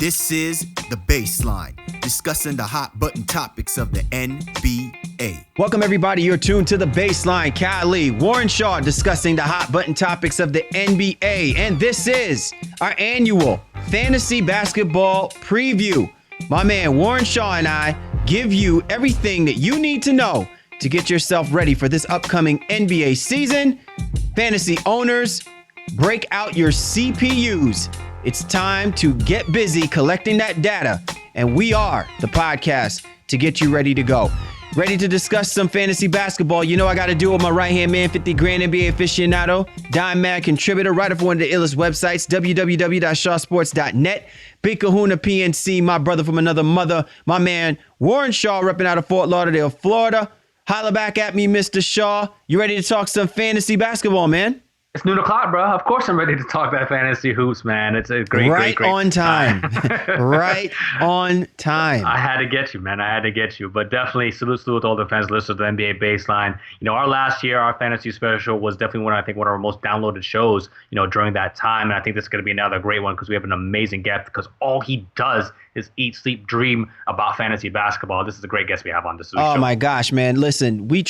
This is The Baseline, discussing the hot button topics of the NBA. Welcome, everybody. You're tuned to The Baseline. Kylie, Warren Shaw discussing the hot button topics of the NBA. And this is our annual fantasy basketball preview. My man Warren Shaw and I give you everything that you need to know to get yourself ready for this upcoming NBA season. Fantasy owners, break out your CPUs. It's time to get busy collecting that data, and we are the podcast to get you ready to go. Ready to discuss some fantasy basketball? You know I got to do it with my right-hand man, 50 grand NBA aficionado, Dime Mag contributor, writer for one of the illest websites, www.shawsports.net. Big Kahuna PNC, my brother from another mother, my man Warren Shaw, repping out of Fort Lauderdale, Florida. Holla back at me, Mr. Shaw. You ready to talk some fantasy basketball, man? It's noon o'clock, bro. Of course I'm ready to talk that fantasy hoops, man. It's a great on time. Right on time. I had to get you, man. I had to get you. But definitely salute to all the fans listeners to the NBA Baseline. You know, our last year, our fantasy special was definitely one of our most downloaded shows, you know, during that time. And I think this is going to be another great one because we have an amazing guest because all he does is eat, sleep, dream about fantasy basketball. This is a great guest we have on this show. Oh, my gosh, man. Listen, we're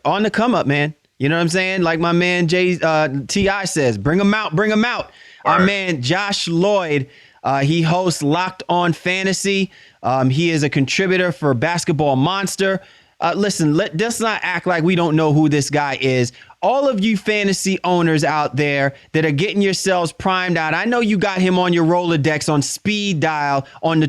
on the come up, man. You know what I'm saying? Like my man T.I. says, bring them out. Our man Josh Lloyd, he hosts Locked On Fantasy. He is a contributor for Basketball Monster. Listen, let's not act like we don't know who this guy is. All of you fantasy owners out there that are getting yourselves primed out, I know you got him on your Rolodex on speed dial, you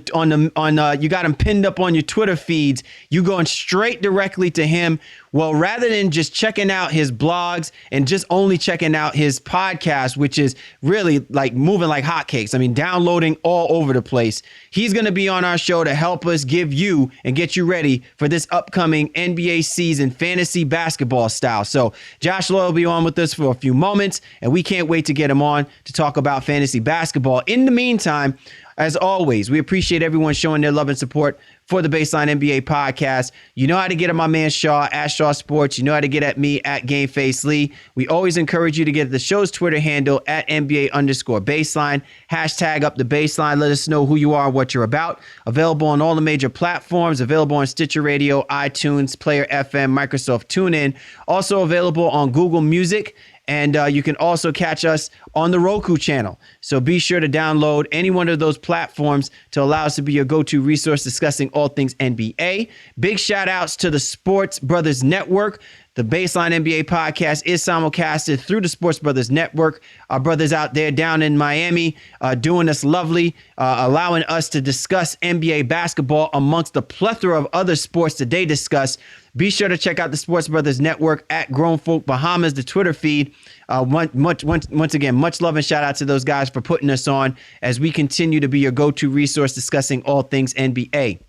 got him pinned up on your Twitter feeds. You going straight directly to him. Well, rather than just checking out his blogs and just only checking out his podcast, which is really like moving like hotcakes. I mean, downloading all over the place. He's going to be on our show to help us give you and get you ready for this upcoming NBA season, fantasy basketball style. So Josh Lloyd will be on with us for a few moments, and we can't wait to get him on to talk about fantasy basketball. In the meantime, as always, we appreciate everyone showing their love and support for the Baseline NBA podcast. You know how to get at my man Shaw, at Shaw Sports. You know how to get at me, at GameFaceLee. We always encourage you to get the show's Twitter handle, at NBA_Baseline. Hashtag up the baseline. Let us know who you are and what you're about. Available on all the major platforms. Available on Stitcher Radio, iTunes, Player FM, Microsoft TuneIn. Also available on Google Music. And you can also catch us on the Roku channel. So be sure to download any one of those platforms to allow us to be your go-to resource discussing all things NBA. Big shout outs to the Sports Brothers Network. The Baseline NBA podcast is simulcasted through the Sports Brothers Network. Our brothers out there down in Miami doing us lovely, allowing us to discuss NBA basketball amongst the plethora of other sports that they discuss. Be sure to check out the Sports Brothers Network at Grown Folk Bahamas, the Twitter feed. Once again, much love and shout out to those guys for putting us on as we continue to be your go-to resource discussing all things NBA.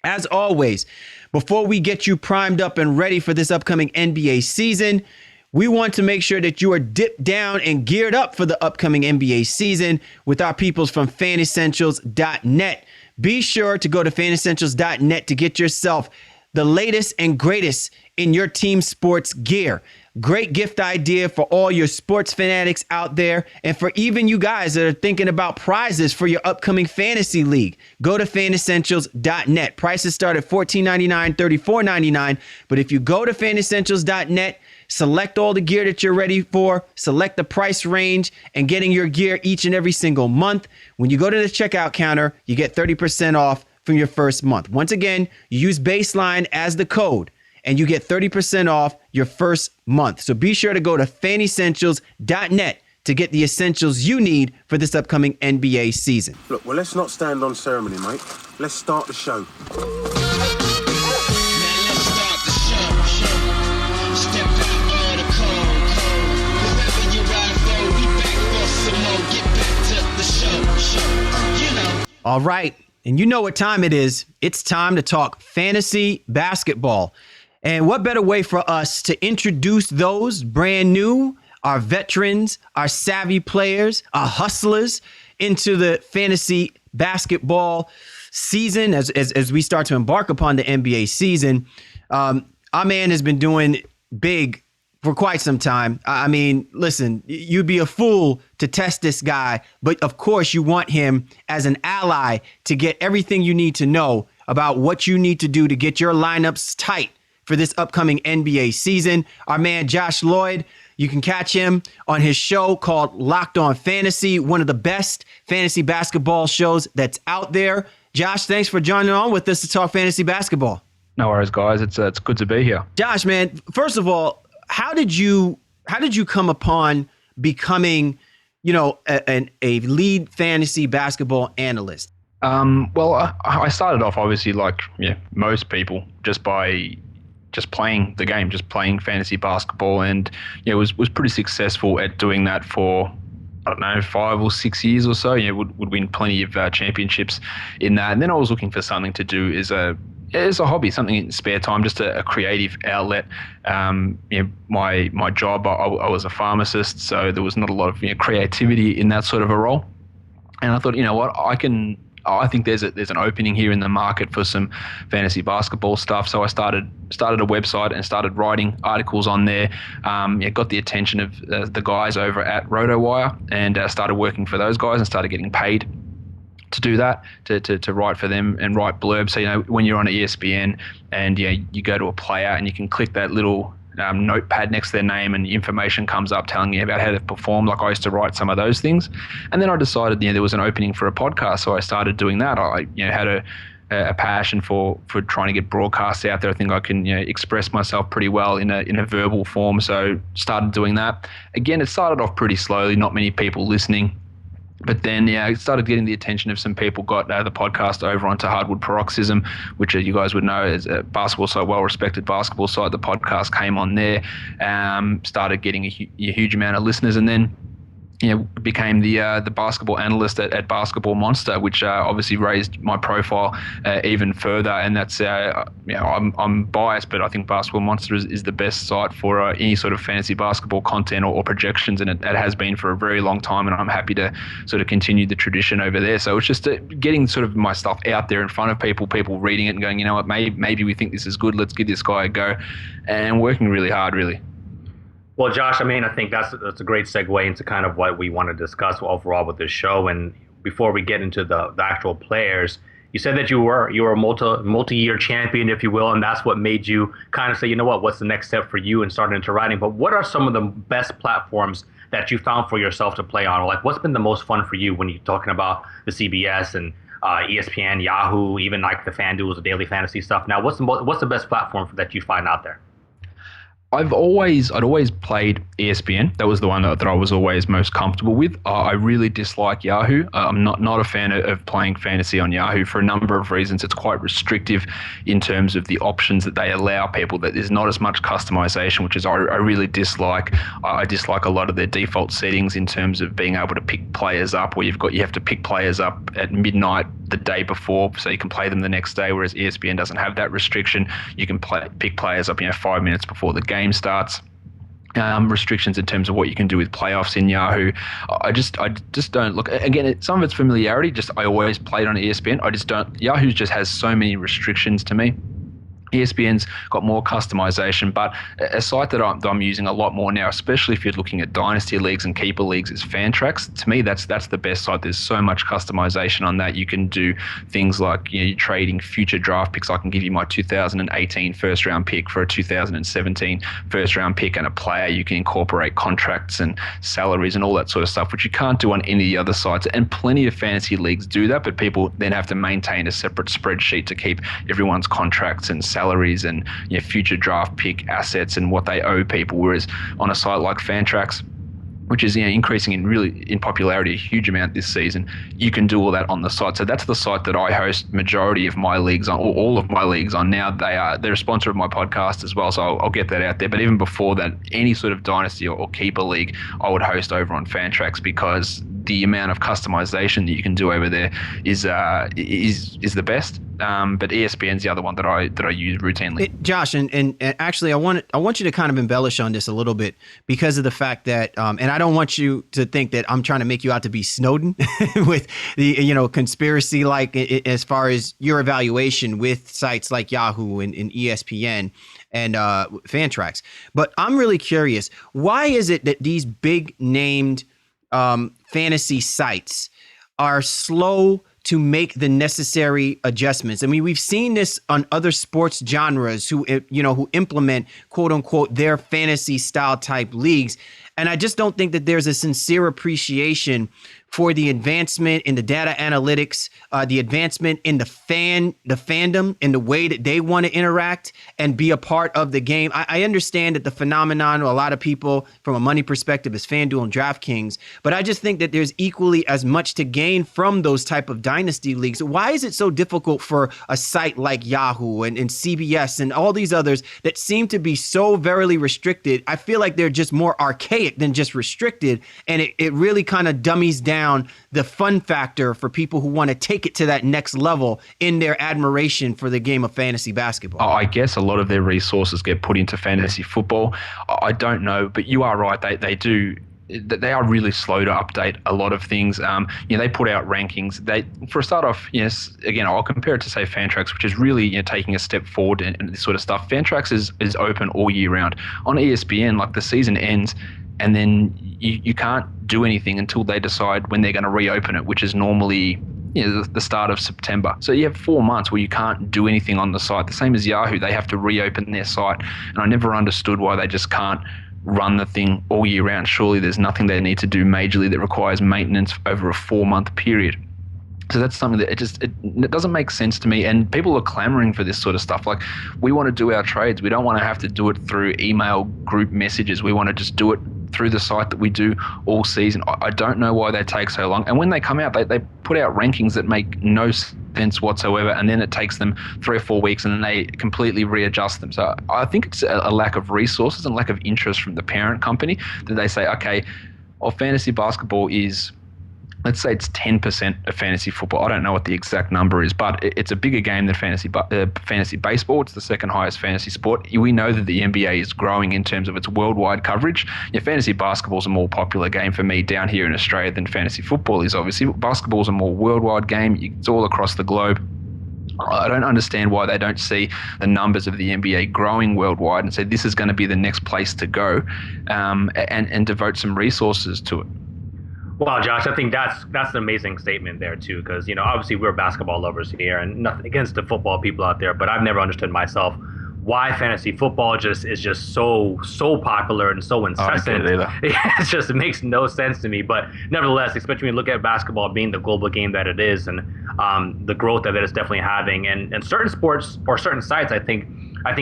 As always, before we get you primed up and ready for this upcoming NBA season, we want to make sure that you are dipped down and geared up for the upcoming NBA season with our peoples from fanessentials.net. Be sure to go to fanessentials.net to get yourself the latest and greatest in your team sports gear. Great gift idea for all your sports fanatics out there and for even you guys that are thinking about prizes for your upcoming fantasy league. Go to fanessentials.net. Prices start at $14.99, $34.99. But if you go to fanessentials.net, select all the gear that you're ready for, select the price range, and getting your gear each and every single month. When you go to the checkout counter, you get 30% off from your first month. Once again, you use Baseline as the code and you get 30% off your first month. So be sure to go to fanessentials.net to get the essentials you need for this upcoming NBA season. Look, well, let's not stand on ceremony, mate. Let's start the show. All right. And you know what time it is. It's time to talk fantasy basketball. And what better way for us to introduce those brand new, our veterans, our savvy players, our hustlers into the fantasy basketball season as we start to embark upon the NBA season. Our man has been doing big for quite some time. I mean, listen, you'd be a fool to test this guy, but of course you want him as an ally to get everything you need to know about what you need to do to get your lineups tight for this upcoming NBA season. Our man Josh Lloyd, you can catch him on his show called Locked On Fantasy, one of the best fantasy basketball shows that's out there. Josh, thanks for joining on with us to talk fantasy basketball. No worries, guys. It's good to be here. Josh, man, first of all, how did you come upon becoming, a lead fantasy basketball analyst? Well, I started off obviously like most people just by playing the game, just playing fantasy basketball, and was pretty successful at doing that for, I don't know, 5 or 6 years or so. Would win plenty of championships in that. And then I was looking for something to do as a hobby, something in spare time, just a creative outlet. My job, I was a pharmacist, so there was not a lot of creativity in that sort of a role. And I thought, what, I think there's an opening here in the market for some fantasy basketball stuff. So I started a website and started writing articles on there. Got the attention of the guys over at RotoWire, and started working for those guys and started getting paid to do that, to write for them and write blurbs. So when you're on ESPN and you go to a player and you can click that little notepad next to their name and information comes up telling you about how they've performed. Like I used to write some of those things, and then I decided there was an opening for a podcast, so I started doing that. I had a passion for trying to get broadcasts out there. I think I can express myself pretty well in a verbal form, so started doing that. Again, it started off pretty slowly, not many people listening. But then, it started getting the attention of some people, got the podcast over onto Hardwood Paroxysm, which you guys would know is a basketball site, well-respected basketball site. The podcast came on there, started getting a huge amount of listeners, and then became the basketball analyst at Basketball Monster, which obviously raised my profile even further. And that's I'm biased, but I think Basketball Monster is the best site for any sort of fantasy basketball content or projections, and it has been for a very long time. And I'm happy to sort of continue the tradition over there. So it's just getting sort of my stuff out there in front of people reading it and going, what, maybe we think this is good. Let's give this guy a go, and working really hard, really. Well, Josh, I think that's a great segue into kind of what we want to discuss overall with this show. And before we get into the actual players, you said that you were a multi-year champion, if you will, and that's what made you kind of say, what's the next step for you and starting into writing. But what are some of the best platforms that you found for yourself to play on? Or like, what's been the most fun for you when you're talking about the CBS and ESPN, Yahoo, even like the FanDuels, the daily fantasy stuff? Now, what's the best platform that you find out there? I'd always played ESPN. That was the one that I was always most comfortable with. I really dislike Yahoo. I'm not a fan of playing fantasy on Yahoo for a number of reasons. It's quite restrictive in terms of the options that they allow people. That there's not as much customization, which is I really dislike. I dislike a lot of their default settings in terms of being able to pick players up, where you have to pick players up at midnight the day before, so you can play them the next day. Whereas ESPN doesn't have that restriction. You can pick players up 5 minutes before the game starts. Restrictions in terms of what you can do with playoffs in Yahoo. I just don't look. Again, some of it's familiarity. I always played on ESPN. I just don't. Yahoo just has so many restrictions to me. ESPN's got more customization, but a site that I'm using a lot more now, especially if you're looking at dynasty leagues and keeper leagues, is Fantrax. To me, that's the best site. There's so much customization on that. You can do things like you're trading future draft picks. I can give you my 2018 first round pick for a 2017 first round pick and a player. You can incorporate contracts and salaries and all that sort of stuff, which you can't do on any of the other sites. And plenty of fantasy leagues do that, but people then have to maintain a separate spreadsheet to keep everyone's contracts and salaries and future draft pick assets and what they owe people. Whereas on a site like Fantrax, which is increasing in popularity a huge amount this season, you can do all that on the site. So that's the site that I host majority of my leagues on, or all of my leagues on now. They're a sponsor of my podcast as well, so I'll get that out there. But even before that, any sort of dynasty or keeper league, I would host over on Fantrax, because the amount of customization that you can do over there is the best. but ESPN's the other one that I use routinely. Josh, and actually, I want you to kind of embellish on this a little bit because of the fact that, and I don't want you to think that I'm trying to make you out to be Snowden with the conspiracy, like as far as your evaluation with sites like Yahoo and ESPN and Fantrax. But I'm really curious, why is it that these big named fantasy sites are slow to make the necessary adjustments? I mean, we've seen this on other sports genres who implement quote unquote their fantasy style type leagues. And I just don't think that there's a sincere appreciation for the advancement in the data analytics, the advancement in the fandom, in the way that they want to interact and be a part of the game. I understand that the phenomenon, a lot of people from a money perspective, is FanDuel and DraftKings, but I just think that there's equally as much to gain from those type of dynasty leagues. Why is it so difficult for a site like Yahoo and CBS and all these others that seem to be so very restricted? I feel like they're just more archaic than just restricted, and it really kind of dummies down the fun factor for people who want to take it to that next level in their admiration for the game of fantasy basketball. I guess a lot of their resources get put into fantasy football. I don't know, but you are right. They do. They are really slow to update a lot of things. They put out rankings. For a start off, yes, again, I'll compare it to, say, Fantrax, which is really taking a step forward and this sort of stuff. Fantrax is open all year round. On ESPN, like, the season ends, and then you can't do anything until they decide when they're going to reopen it, which is normally the start of September. So you have 4 months where you can't do anything on the site. The same as Yahoo, they have to reopen their site. And I never understood why they just can't run the thing all year round. Surely there's nothing they need to do majorly that requires maintenance over a 4-month period. So that's something that it doesn't make sense to me. And people are clamoring for this sort of stuff. Like, we want to do our trades. We don't want to have to do it through email group messages. We want to just do it through the site that we do all season. I don't know why they take so long. And when they come out, they put out rankings that make no sense whatsoever. And then it takes them 3 or 4 weeks and then they completely readjust them. So I think it's a lack of resources and lack of interest from the parent company that they say, okay, well, fantasy basketball is, let's say it's 10% of fantasy football. I don't know what the exact number is, but it's a bigger game than fantasy baseball. It's the second highest fantasy sport. We know that the NBA is growing in terms of its worldwide coverage. Fantasy basketball is a more popular game for me down here in Australia than fantasy football is, obviously. Basketball is a more worldwide game. It's all across the globe. I don't understand why they don't see the numbers of the NBA growing worldwide and say this is going to be the next place to go, and devote some resources to it. Well, Josh, I think that's an amazing statement there too, because obviously we're basketball lovers here, and nothing against the football people out there, but I've never understood myself why fantasy football is just so popular and so incessant. It makes no sense to me. But nevertheless, especially when you look at basketball being the global game that it is, and the growth that it's definitely having, and certain sports or certain sites, I think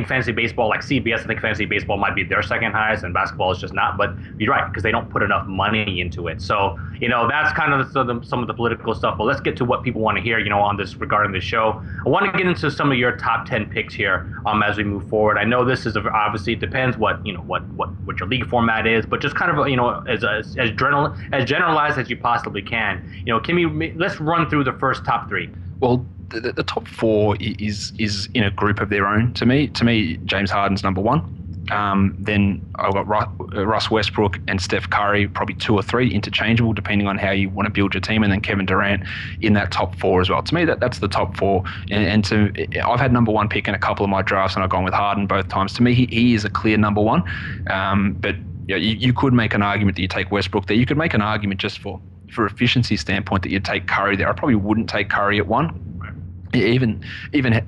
fantasy baseball, like CBS, I think fantasy baseball might be their second highest, and basketball is just not. But you're right, because they don't put enough money into it. So that's kind of some of the political stuff. But let's get to what people want to hear, on this regarding the show. I want to get into some of your top 10 picks here as we move forward. I know this is obviously it depends what your league format is, but just kind of as generalized as you possibly can. Let's run through the first top 3. Well, the top 4 is in a group of their own. To me, James Harden's number 1. Then I've got Russ Westbrook and Steph Curry, probably 2 or 3, interchangeable depending on how you want to build your team, and then Kevin Durant in that top 4 as well. To me, that's the top 4. I've had number 1 pick in a couple of my drafts, and I've gone with Harden both times. To me, he is a clear number 1. But you could make an argument that you take Westbrook there. You could make an argument just for efficiency standpoint that you'd take Curry there. I probably wouldn't take Curry at 1. Even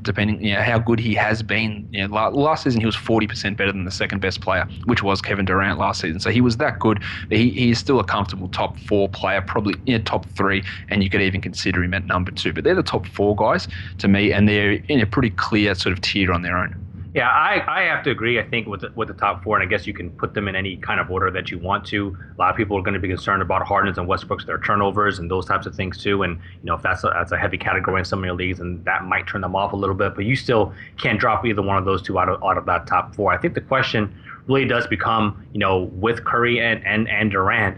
depending, how good he has been. Last season he was 40% better than the second best player, which was Kevin Durant last season. So he was that good. He is still a comfortable top 4 player, probably top 3, and you could even consider him at number 2. But they're the top 4 guys to me, and they're in a pretty clear sort of tier on their own. Yeah, I have to agree. I think with the top 4, and I guess you can put them in any kind of order that you want to. A lot of people are going to be concerned about Harden's and Westbrook's, their turnovers and those types of things too. And if that's a heavy category in some of your leagues, and that might turn them off a little bit. But you still can't drop either one of those two out of that top 4. I think the question really does become, with Curry and Durant,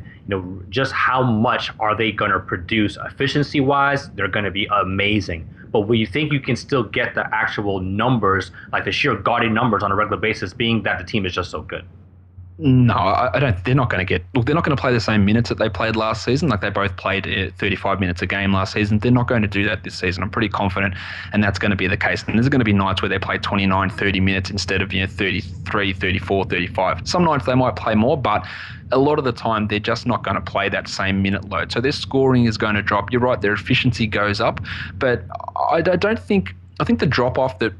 just how much are they going to produce efficiency wise? They're going to be amazing. but will you think you can still get the actual numbers, like the sheer gaudy numbers on a regular basis, being that the team is just so good? No, I don't. They're not going to get. Look, they're not going to play the same minutes that they played last season. Like they both played 35 minutes a game last season. They're not going to do that this season. I'm pretty confident, and that's going to be the case. And there's going to be nights where they play 29, 30 minutes instead of 33, 34, 35. Some nights they might play more, but a lot of the time they're just not going to play that same minute load. So their scoring is going to drop. You're right. Their efficiency goes up, but I don't think. I think the drop off that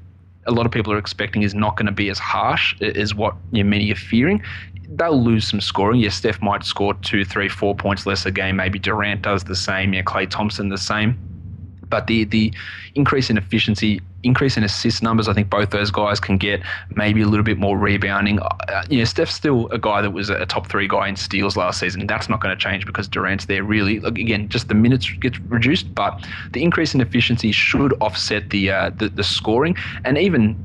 a lot of people are expecting is not going to be as harsh as what many are fearing. They'll lose some scoring. Yes, Steph might score 2, 3, 4 points less a game. Maybe Durant does the same. Klay Thompson the same. But the increase in efficiency, increase in assist numbers, I think both those guys can get. Maybe a little bit more rebounding. Steph's still a guy that was a top 3 guy in steals last season. That's not going to change because Durant's there. Really, again, just the minutes get reduced, but the increase in efficiency should offset the scoring. And even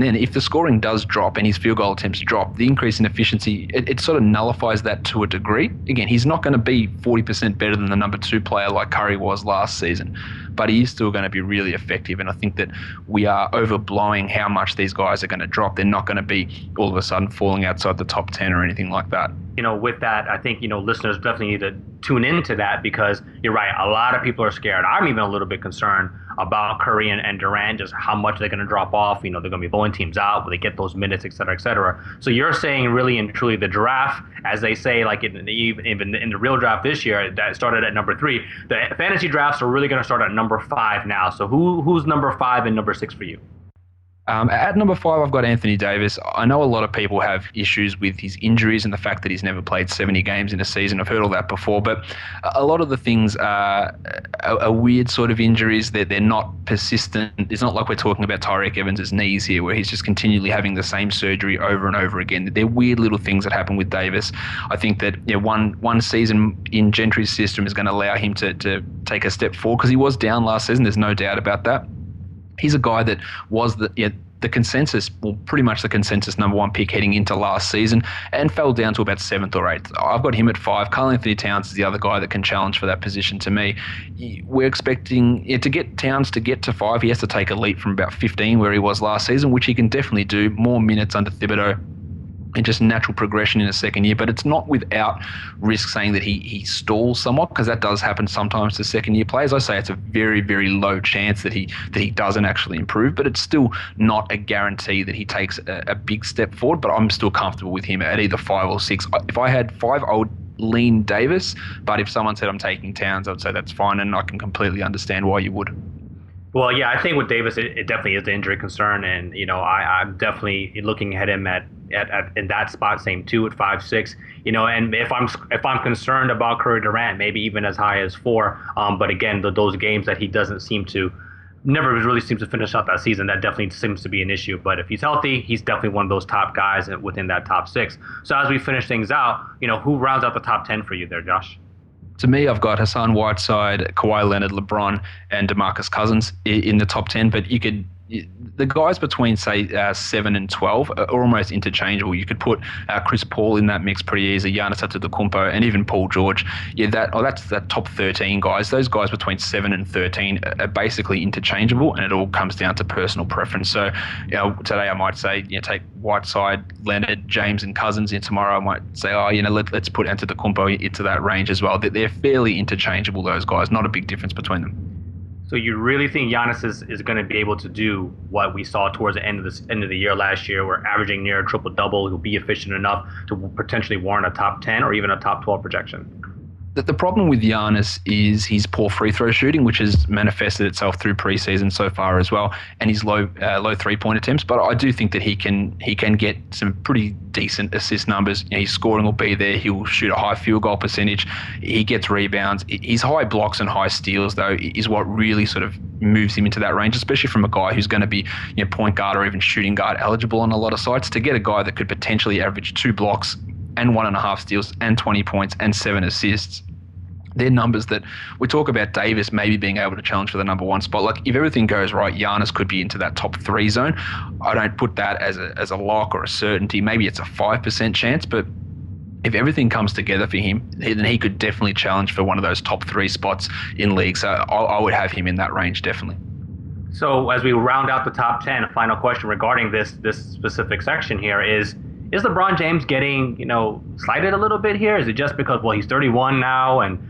then, if the scoring does drop and his field goal attempts drop, the increase in efficiency, it sort of nullifies that to a degree. Again, he's not going to be 40% better than the number 2 player like Curry was last season, but he is still going to be really effective. And I think that we are overblowing how much these guys are going to drop. They're not going to be all of a sudden falling outside the top 10 or anything like that. With that, I think, listeners definitely need to tune into that because you're right. A lot of people are scared. I'm even a little bit concerned about Curry and Durant, just how much they're going to drop off. They're going to be blowing teams out. Will they get those minutes, et cetera, et cetera. So you're saying really and truly the draft, as they say, like even in the real draft this year, that started at number 3. The fantasy drafts are really going to start at number 5 now. So who's number 5 and number 6 for you? At number 5, I've got Anthony Davis. I know a lot of people have issues with his injuries and the fact that he's never played 70 games in a season. I've heard all that before, but a lot of the things are weird sort of injuries. They're not persistent. It's not like we're talking about Tyreek Evans' knees here, where he's just continually having the same surgery over and over again. They're weird little things that happen with Davis. I think that one season in Gentry's system is going to allow him to take a step forward because he was down last season. There's no doubt about that. He's a guy that was the consensus, well, pretty much the consensus number 1 pick heading into last season and fell down to about 7th or 8th. I've got him at 5. Karl Anthony Towns is the other guy that can challenge for that position to me. We're expecting to get Towns to get to 5. He has to take a leap from about 15 where he was last season, which he can definitely do. More minutes under Thibodeau and just natural progression in a second year, but it's not without risk saying that he stalls somewhat because that does happen sometimes to second year players. I say it's a very, very low chance that he doesn't actually improve, but it's still not a guarantee that he takes a big step forward, but I'm still comfortable with him at either 5 or 6. If I had 5, I would lean Davis, but if someone said I'm taking Towns, I would say that's fine, and I can completely understand why you would. Well, yeah, I think with Davis, it definitely is the injury concern, and I'm definitely looking at him at in that spot, same 2 at 5, 6. And if I'm concerned about Curry Durant, maybe even as high as 4. But again, those games that he never really seems to finish out that season, that definitely seems to be an issue. But if he's healthy, he's definitely one of those top guys within that top 6. So as we finish things out, who rounds out the top 10 for you there, Josh? To me, I've got Hassan Whiteside, Kawhi Leonard, LeBron, and DeMarcus Cousins in the top 10. But the guys between, say, 7 and 12 are almost interchangeable. You could put Chris Paul in that mix pretty easy, Giannis Antetokounmpo, and even Paul George. Yeah, that's that top 13 guys. Those guys between 7 and 13 are basically interchangeable, and it all comes down to personal preference. So, today I might say, take Whiteside, Leonard, James, and Cousins. And tomorrow I might say, let's put Antetokounmpo into that range as well. They're fairly interchangeable, those guys. Not a big difference between them. So you really think Giannis is going to be able to do what we saw towards the end of the year last year, where averaging near a triple-double, he'll be efficient enough to potentially warrant a top 10 or even a top 12 projection? The problem with Giannis is his poor free throw shooting, which has manifested itself through preseason so far as well, and his low 3-point attempts. But I do think that he can get some pretty decent assist numbers. His scoring will be there. He'll shoot a high field goal percentage. He gets rebounds. His high blocks and high steals, though, is what really sort of moves him into that range, especially from a guy who's going to be point guard or even shooting guard eligible on a lot of sites. To get a guy that could potentially average 2 blocks and 1.5 steals and 20 points and 7 assists. They're numbers that we talk about Davis maybe being able to challenge for the number 1 spot. Like, if everything goes right, Giannis could be into that top 3 zone. I don't put that as a lock or a certainty. Maybe it's a 5% chance, but if everything comes together for him, then he could definitely challenge for one of those top 3 spots in league. So I would have him in that range, definitely. So as we round out the top 10, a final question regarding this specific section here is LeBron James getting, slighted a little bit here? Is it just because, well, he's 31 now and,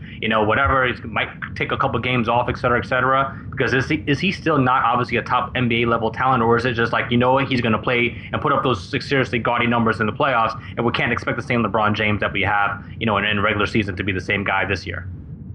whatever, he might take a couple games off, et cetera, et cetera? Because is he still not obviously a top NBA level talent, or is it just like, he's going to play and put up those seriously gaudy numbers in the playoffs, and we can't expect the same LeBron James that we have, in regular season to be the same guy this year?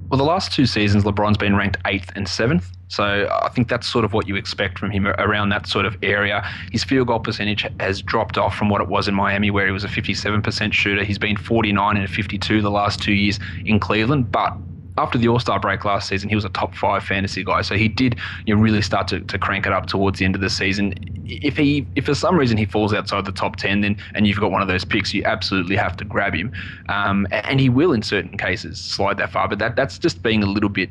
Well, the last 2 seasons, LeBron's been ranked 8th and 7th. So I think that's sort of what you expect from him around that sort of area. His field goal percentage has dropped off from what it was in Miami, where he was a 57% shooter. He's been 49 and 52 the last 2 years in Cleveland. But after the All-Star break last season, he was a top 5 fantasy guy. So he did really start to crank it up towards the end of the season. If for some reason he falls outside the top 10, then and you've got one of those picks, you absolutely have to grab him. And he will in certain cases slide that far. But that's just being a little bit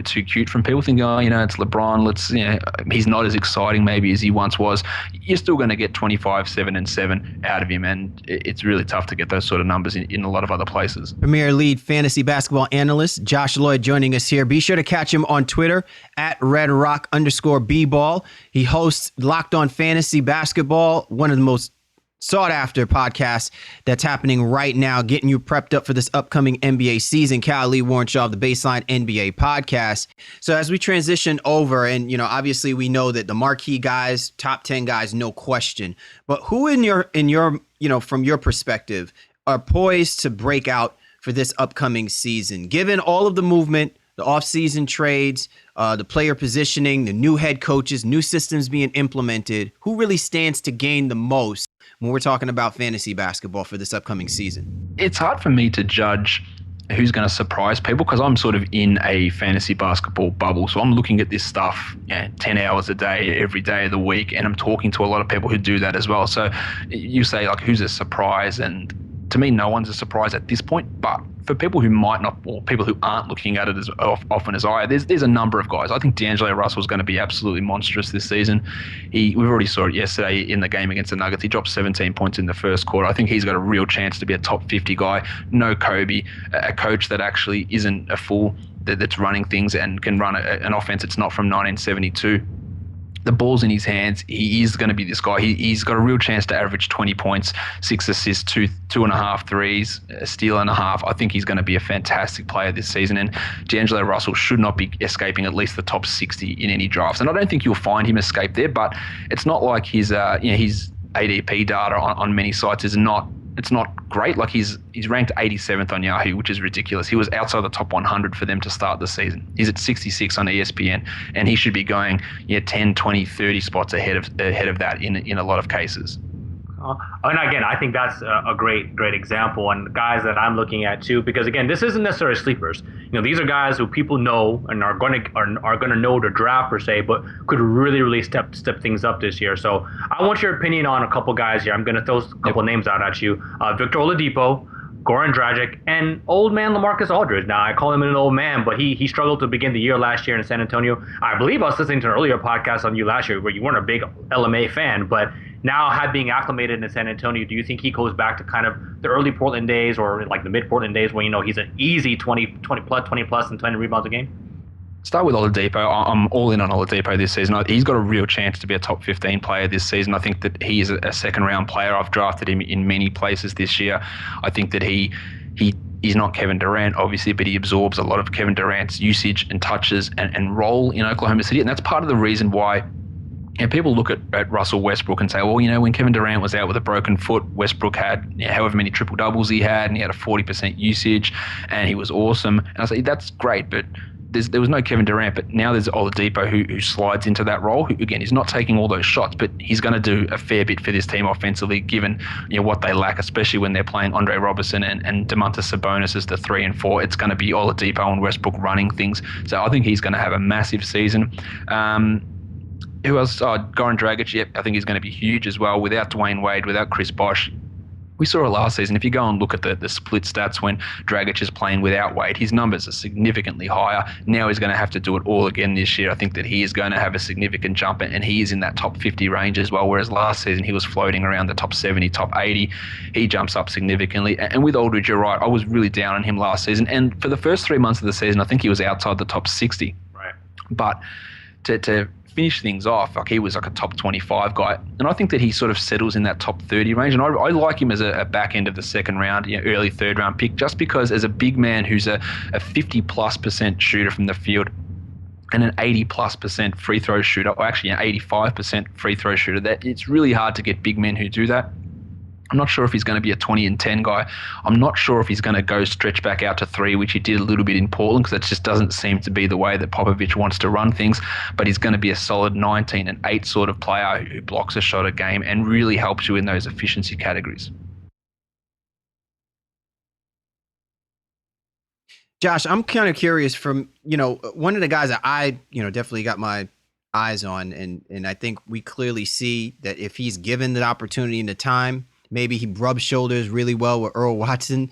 too cute from people thinking, it's LeBron. He's not as exciting maybe as he once was. You're still going to get 25, 7, and 7 out of him, and it's really tough to get those sort of numbers in a lot of other places. Premier League fantasy basketball analyst Josh Lloyd joining us here. Be sure to catch him on Twitter at @RedRock_bball. He hosts Locked On Fantasy Basketball, one of the most sought after podcast that's happening right now, getting you prepped up for this upcoming NBA season. Cal Lee Warrenshaw of the Baseline NBA podcast. So as we transition over, and obviously we know that the marquee guys, top 10 guys, no question, but who in your from your perspective are poised to break out for this upcoming season, given all of the movement, the offseason trades, the player positioning, the new head coaches, new systems being implemented? Who really stands to gain the most when we're talking about fantasy basketball for this upcoming season? It's hard for me to judge who's going to surprise people because I'm sort of in a fantasy basketball bubble. So I'm looking at this stuff 10 hours a day, every day of the week, and I'm talking to a lot of people who do that as well. So you say, who's a surprise? And to me, no one's a surprise at this point. But for people who might not, or people who aren't looking at it as often as I, there's a number of guys. I think D'Angelo Russell's going to be absolutely monstrous this season. We've already saw it yesterday in the game against the Nuggets. He dropped 17 points in the first quarter. I think he's got a real chance to be a top 50 guy. No Kobe, a coach that actually isn't a fool, that's running things and can run an offense that's not from 1972. The ball's in his hands. He is going to be this guy. He's got a real chance to average 20 points, 6 assists, 2.5 threes, a steal and a half. I think he's going to be a fantastic player this season. And D'Angelo Russell should not be escaping at least the top 60 in any drafts. And I don't think you'll find him escape there, but it's not like his ADP data on many sites is not. It's not great. He's ranked 87th on Yahoo, which is ridiculous. He was outside the top 100 for them to start the season. He's at 66 on ESPN, and he should be going 10, 20, 30 spots ahead of that in a lot of cases. And again, I think that's a great example, and guys that I'm looking at too, because again, this isn't necessarily sleepers. These are guys who people know and are going to know to draft per se, but could really step things up this year. So I want your opinion on a couple guys here. I'm going to throw a couple names out at you: Victor Oladipo, Goran Dragic, and old man LaMarcus Aldridge. Now, I call him an old man, but he struggled to begin the year last year in San Antonio. I believe I was listening to an earlier podcast on you last year where you weren't a big LMA fan, but now being acclimated in San Antonio, do you think he goes back to kind of the early Portland days or like the mid-Portland days where, he's an easy 20 plus and 20 rebounds a game? Start with Oladipo. I'm all in on Oladipo this season. He's got a real chance to be a top 15 player this season. I think that he is a second-round player. I've drafted him in many places this year. I think that he's not Kevin Durant, obviously, but he absorbs a lot of Kevin Durant's usage and touches and role in Oklahoma City. And that's part of the reason why people look at Russell Westbrook and say, well, when Kevin Durant was out with a broken foot, Westbrook had however many triple-doubles he had, and he had a 40% usage, and he was awesome. And I say, that's great, but there was no Kevin Durant, but now there's Oladipo who slides into that role, who, again, is not taking all those shots, but he's going to do a fair bit for this team offensively, given what they lack, especially when they're playing Andre Robertson and Domantas Sabonis as the 3 and 4. It's going to be Oladipo and Westbrook running things. So I think he's going to have a massive season. Who else? Goran Dragic, yep, I think he's going to be huge as well. Without Dwayne Wade, without Chris Bosh, we saw it last season. If you go and look at the split stats when Dragic is playing without Wade, his numbers are significantly higher. Now he's going to have to do it all again this year. I think that he is going to have a significant jump, and he is in that top 50 range as well, whereas last season he was floating around the top 70, top 80. He jumps up significantly. And with Aldridge, you're right, I was really down on him last season. And for the first 3 months of the season, I think he was outside the top 60. Right. But to finish things off, like he was like a top 25 guy. And I think that he sort of settles in that top 30 range. And I like him as a back end of the second round, early third round pick, just because as a big man who's a 50+% shooter from the field and an 80+% free throw shooter, or actually an 85% free throw shooter, that it's really hard to get big men who do that. I'm not sure if he's going to be a 20 and 10 guy. I'm not sure if he's going to go stretch back out to 3, which he did a little bit in Portland, because that just doesn't seem to be the way that Popovich wants to run things. But he's going to be a solid 19 and 8 sort of player who blocks a shot a game and really helps you in those efficiency categories. Josh, I'm kind of curious from, one of the guys that I, definitely got my eyes on, and I think we clearly see that if he's given the opportunity and the time, maybe he rubs shoulders really well with Earl Watson.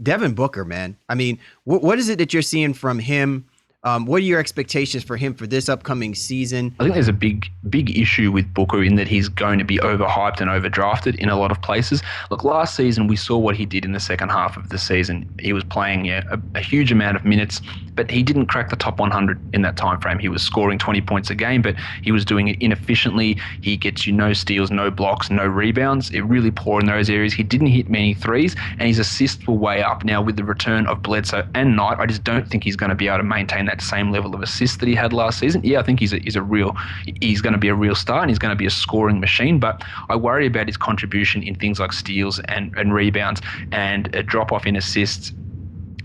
Devin Booker, man. I mean, what is it that you're seeing from him? What are your expectations for him for this upcoming season? I think there's a big issue with Booker in that he's going to be overhyped and overdrafted in a lot of places. Look, last season we saw what he did in the second half of the season. He was playing a huge amount of minutes, but he didn't crack the top 100 in that time frame. He was scoring 20 points a game, but he was doing it inefficiently. He gets you no steals, no blocks, no rebounds. It really poor in those areas. He didn't hit many threes, and his assists were way up. Now, with the return of Bledsoe and Knight, I just don't think he's going to be able to maintain that same level of assists that he had last season. Yeah, I think he's going to be a real star, and he's going to be a scoring machine, but I worry about his contribution in things like steals and rebounds and a drop off in assists.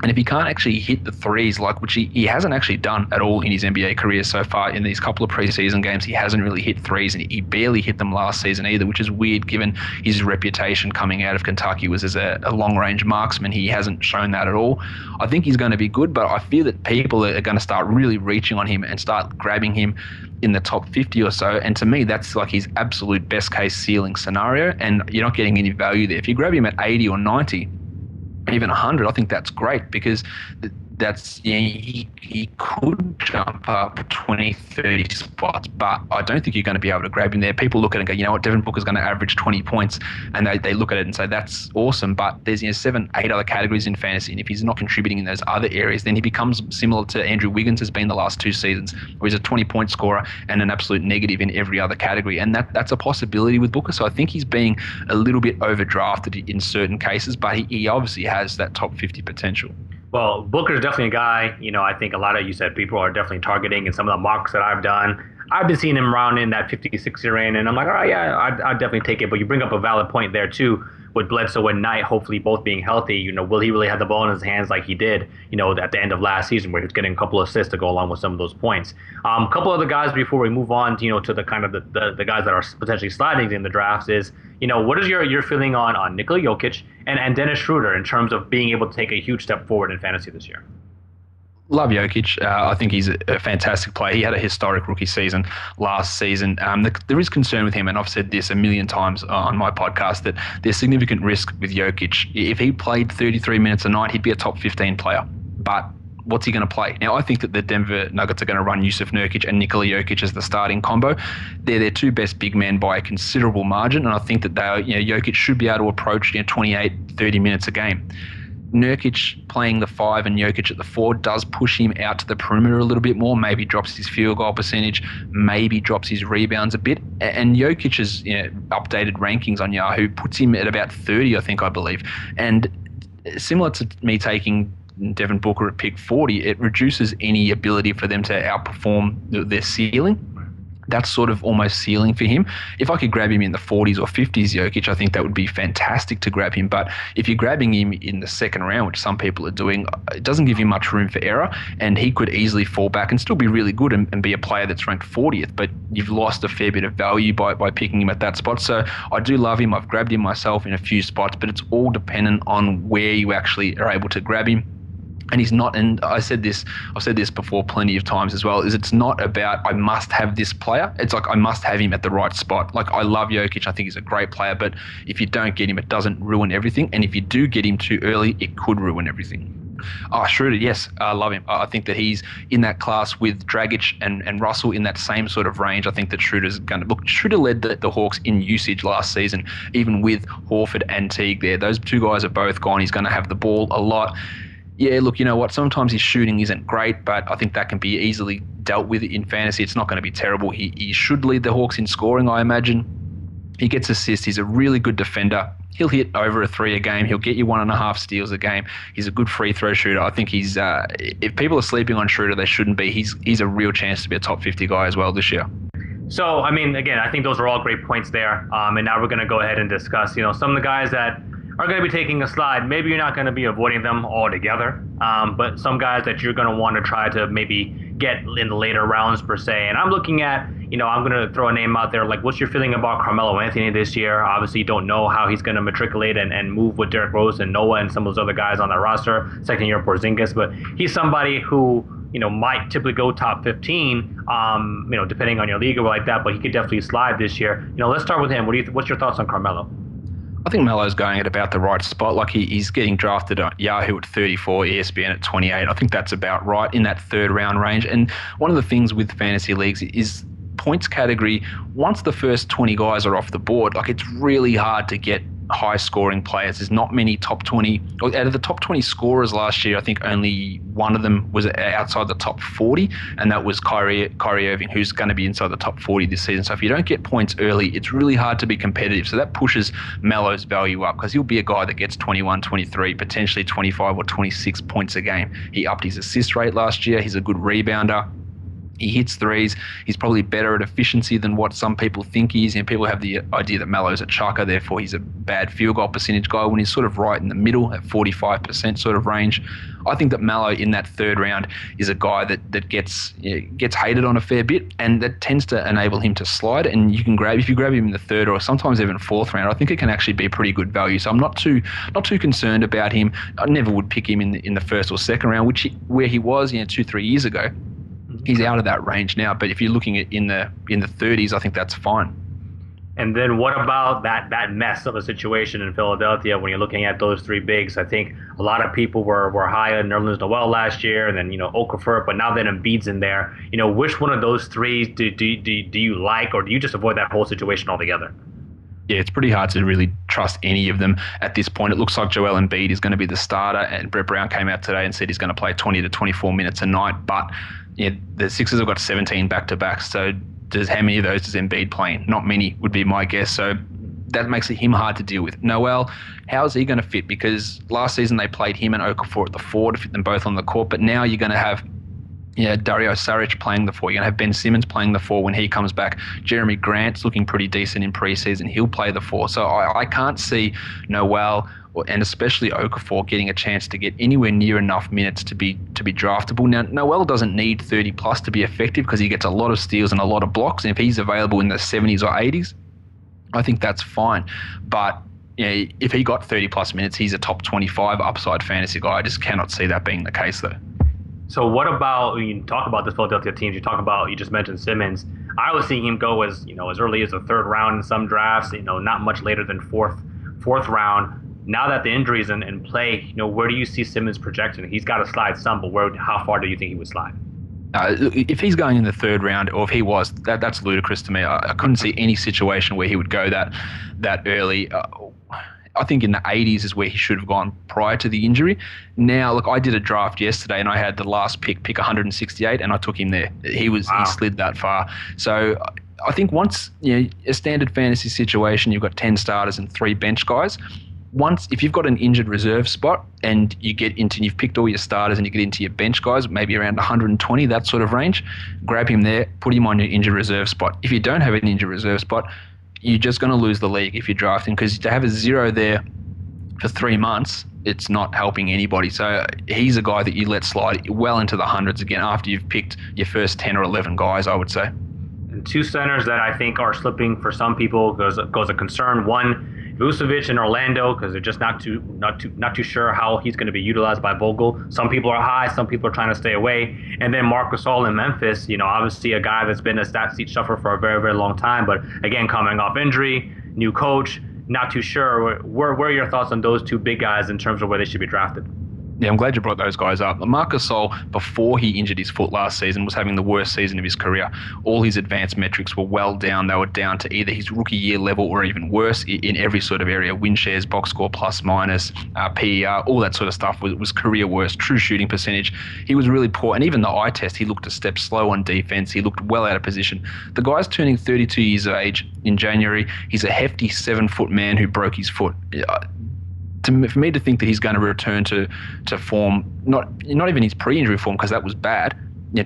And if he can't actually hit the threes, which he hasn't actually done at all in his NBA career so far, in these couple of preseason games, he hasn't really hit threes, and he barely hit them last season either, which is weird given his reputation coming out of Kentucky was as a long-range marksman. He hasn't shown that at all. I think he's going to be good, but I fear that people are going to start really reaching on him and start grabbing him in the top 50 or so. And to me, that's like his absolute best-case ceiling scenario, and you're not getting any value there. If you grab him at 80 or 90, even 100, I think that's great, because that's he could jump up 20, 30 spots, but I don't think you're going to be able to grab him there. People look at it and go, you know what, Devin Booker's going to average 20 points, and they look at it and say that's awesome, but there's 7, 8 other categories in fantasy, and if he's not contributing in those other areas, then he becomes similar to Andrew Wiggins has been the last 2 seasons, where he's a 20-point scorer and an absolute negative in every other category, and that's a possibility with Booker. So I think he's being a little bit overdrafted in certain cases, but he obviously has that top 50 potential. Well, Booker's definitely a guy, I think a lot of, you said, people are definitely targeting, and some of the mocks that I've done, I've been seeing him around in that 50, 60 range, and I'm like, all right, yeah, I'd definitely take it. But you bring up a valid point there, too, with Bledsoe and Knight, hopefully both being healthy. Will he really have the ball in his hands like he did, at the end of last season, where he was getting a couple of assists to go along with some of those points. A couple other guys before we move on, to the kind of the guys that are potentially sliding in the drafts is, what is your feeling on Nikola Jokic and Dennis Schroeder in terms of being able to take a huge step forward in fantasy this year? Love Jokic. I think he's a fantastic player. He had a historic rookie season last season. There is concern with him, and I've said this a million times on my podcast, that there's significant risk with Jokic. If he played 33 minutes a night, he'd be a top 15 player. But what's he going to play? Now, I think that the Denver Nuggets are going to run Yusuf Nurkic and Nikola Jokic as the starting combo. They're their 2 best big men by a considerable margin, and I think that Jokic should be able to approach 28, 30 minutes a game. Nurkic playing the 5 and Jokic at the 4 does push him out to the perimeter a little bit more, maybe drops his field goal percentage, maybe drops his rebounds a bit. And Jokic's updated rankings on Yahoo puts him at about 30, I believe. And similar to me taking Devin Booker at pick 40, it reduces any ability for them to outperform their ceiling. That's sort of almost ceiling for him. If I could grab him in the 40s or 50s, Jokic, I think that would be fantastic to grab him. But if you're grabbing him in the second round, which some people are doing, it doesn't give you much room for error, and he could easily fall back and still be really good and be a player that's ranked 40th, but you've lost a fair bit of value by picking him at that spot. So I do love him. I've grabbed him myself in a few spots, but it's all dependent on where you actually are able to grab him. And he's not, and I've said this before plenty of times as well, is it's not about I must have this player. It's like I must have him at the right spot. Like, I love Jokic. I think he's a great player, but if you don't get him, it doesn't ruin everything. And if you do get him too early, it could ruin everything. Schroeder, yes, I love him. I think that he's in that class with Dragic and Russell in that same sort of range. I think that Schroeder's going to look. Schroeder led the Hawks in usage last season, even with Horford and Teague there. Those 2 guys are both gone. He's going to have the ball a lot. Yeah, look, you know what? Sometimes his shooting isn't great, but I think that can be easily dealt with in fantasy. It's not going to be terrible. He should lead the Hawks in scoring, I imagine. He gets assists. He's a really good defender. He'll hit over a 3 a game. He'll get you 1.5 steals a game. He's a good free throw shooter. I think he's if people are sleeping on Schroeder, they shouldn't be. He's a real chance to be a top 50 guy as well this year. So, I mean, again, I think those are all great points there. And now we're going to go ahead and discuss, some of the guys that are going to be taking a slide. Maybe you're not going to be avoiding them altogether, but some guys that you're going to want to try to maybe get in the later rounds per se. And I'm looking at, I'm going to throw a name out there. Like, what's your feeling about Carmelo Anthony this year? Obviously, you don't know how he's going to matriculate and move with Derrick Rose and Noah and some of those other guys on that roster. Second year Porzingis, but he's somebody who might typically go top 15, depending on your league or like that, but he could definitely slide this year. Let's start with him. What's your thoughts on Carmelo? I think Melo's going at about the right spot. Like he's getting drafted at Yahoo at 34, ESPN at 28. I think that's about right in that third round range. And one of the things with fantasy leagues is points category. Once the first 20 guys are off the board, like it's really hard to get high scoring players. There's not many top 20. Out of the top 20 scorers last year, I think only one of them was outside the top 40, and that was Kyrie Irving, who's going to be inside the top 40 this season. So if you don't get points early, it's really hard to be competitive. So that pushes Melo's value up because he'll be a guy that gets 21, 23, potentially 25 or 26 points a game. He upped his assist rate last year. He's a good rebounder. He hits threes. He's probably better at efficiency than what some people think he is. People have the idea that Melo's a chucker, therefore he's a bad field goal percentage guy, when he's sort of right in the middle at 45% sort of range. I think that Melo in that third round is a guy that gets hated on a fair bit, and that tends to enable him to slide. And if you grab him in the third or sometimes even fourth round, I think it can actually be pretty good value. So I'm not too concerned about him. I never would pick him in the first or second round, where he was 2-3 years ago. He's out of that range now, but if you're looking at in the 30s, I think that's fine. And then what about that mess of a situation in Philadelphia when you're looking at those three bigs? I think a lot of people were high on Nerlens Noel last year, and then Okafor, but now that Embiid's in there, which one of those three do you like, or do you just avoid that whole situation altogether? Yeah, it's pretty hard to really trust any of them at this point. It looks like Joel Embiid is going to be the starter, and Brett Brown came out today and said he's going to play 20 to 24 minutes a night, but the Sixers have got 17 back-to-backs, so how many of those does Embiid play? Not many would be my guess, so that makes him hard to deal with. Noel, how is he going to fit? Because last season they played him and Okafor at the 4 to fit them both on the court, but now you're going to have Dario Saric playing the 4. You're going to have Ben Simmons playing the 4 when he comes back. Jeremy Grant's looking pretty decent in preseason. He'll play the 4. So I can't see Noel and especially Okafor getting a chance to get anywhere near enough minutes to be draftable. Now, Noel doesn't need 30 plus to be effective because he gets a lot of steals and a lot of blocks. And if he's available in the 70s or 80s, I think that's fine. But if he got 30 plus minutes, he's a top 25 upside fantasy guy. I just cannot see that being the case, though. So what about, when you talk about the Philadelphia teams, you just mentioned Simmons. I was seeing him go as early as the third round in some drafts, not much later than fourth round. Now that the injury's in play, where do you see Simmons projecting? He's got to slide some, but how far do you think he would slide? If he's going in the third round, or if he was, that's ludicrous to me. I couldn't see any situation where he would go that early. I think in the 80s is where he should have gone prior to the injury. Now, look, I did a draft yesterday and I had the last pick 168, and I took him there. He slid that far. So I think once, a standard fantasy situation, you've got 10 starters and 3 bench guys. If you've got an injured reserve spot and you've picked all your starters and you get into your bench guys, maybe around 120, that sort of range, grab him there, put him on your injured reserve spot. If you don't have an injured reserve spot, you're just going to lose the league if you're drafting, because to have a 0 there for 3 months, it's not helping anybody. So he's a guy that you let slide well into the hundreds again after you've picked your first 10 or 11 guys, I would say. And 2 centers that I think are slipping for some people goes a concern. One, Vucevic in Orlando, because they're just not too sure how he's going to be utilized by Vogel. Some people are high, some people are trying to stay away. And then Marc Gasol in Memphis, obviously a guy that's been a stat seat sufferer for a very, very long time, but again, coming off injury, new coach, not too sure. Where are your thoughts on those 2 big guys in terms of where they should be drafted? Yeah, I'm glad you brought those guys up. Marcus Sol, before he injured his foot last season, was having the worst season of his career. All his advanced metrics were well down. They were down to either his rookie year level or even worse in every sort of area. Win shares, box score, plus minus, PER, all that sort of stuff was career worst. True shooting percentage, he was really poor. And even the eye test, he looked a step slow on defense. He looked well out of position. The guy's turning 32 years of age in January. He's a hefty 7-foot man who broke his foot. For me to think that he's going to return to form, not even his pre-injury form, because that was bad,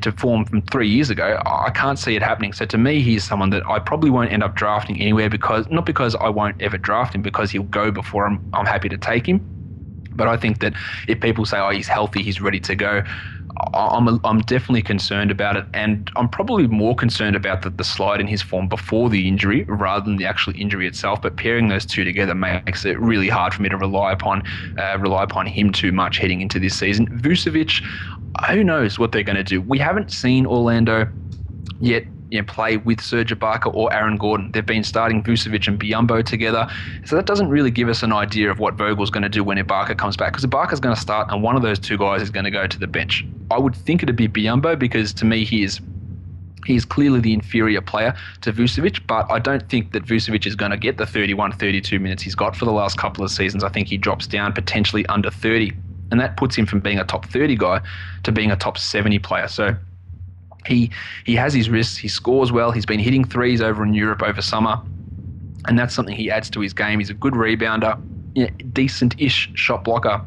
to form from 3 years ago, I can't see it happening. So to me, he's someone that I probably won't end up drafting anywhere, not because I won't ever draft him, because he'll go before I'm happy to take him. But I think that if people say, oh, he's healthy, he's ready to go, I'm definitely concerned about it, and I'm probably more concerned about the slide in his form before the injury rather than the actual injury itself. But pairing those two together makes it really hard for me to rely upon him too much heading into this season. Vucevic, who knows what they're going to do? We haven't seen Orlando yet play with Serge Ibaka or Aaron Gordon. They've been starting Vucevic and Biyombo together. So that doesn't really give us an idea of what Vogel's going to do when Ibaka comes back, because Ibaka's going to start and one of those two guys is going to go to the bench. I would think it'd be Biyombo, because to me he is clearly the inferior player to Vucevic, but I don't think that Vucevic is going to get the 31, 32 minutes he's got for the last couple of seasons. I think he drops down potentially under 30, and that puts him from being a top 30 guy to being a top 70 player. So He has his wrists, he scores well, he's been hitting threes over in Europe over summer, and that's something he adds to his game. He's a good rebounder, decent-ish shot blocker,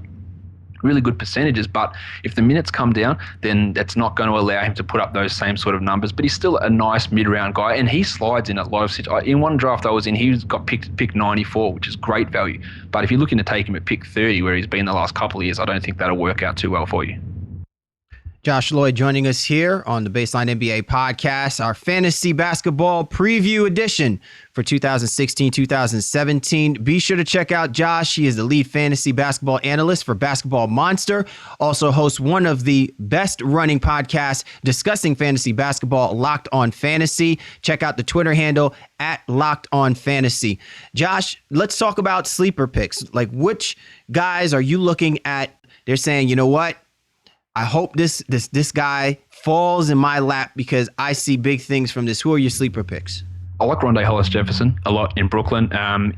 really good percentages, but if the minutes come down, then that's not going to allow him to put up those same sort of numbers. But he's still a nice mid-round guy, and he slides in a lot of situations. In one draft I was in, he got picked 94, which is great value. But if you're looking to take him at pick 30, where he's been the last couple of years, I don't think that'll work out too well for you. Josh Lloyd joining us here on the Baseline NBA podcast, our fantasy basketball preview edition for 2016-2017. Be sure to check out Josh. He is the lead fantasy basketball analyst for Basketball Monster. Also hosts one of the best running podcasts discussing fantasy basketball, Locked On Fantasy. Check out the Twitter handle at Locked On Fantasy. Josh, let's talk about sleeper picks. Like, which guys are you looking at? They're saying, you know what? I hope this guy falls in my lap because I see big things from this. Who are your sleeper picks? I like Rondé Hollis-Jefferson a lot in Brooklyn.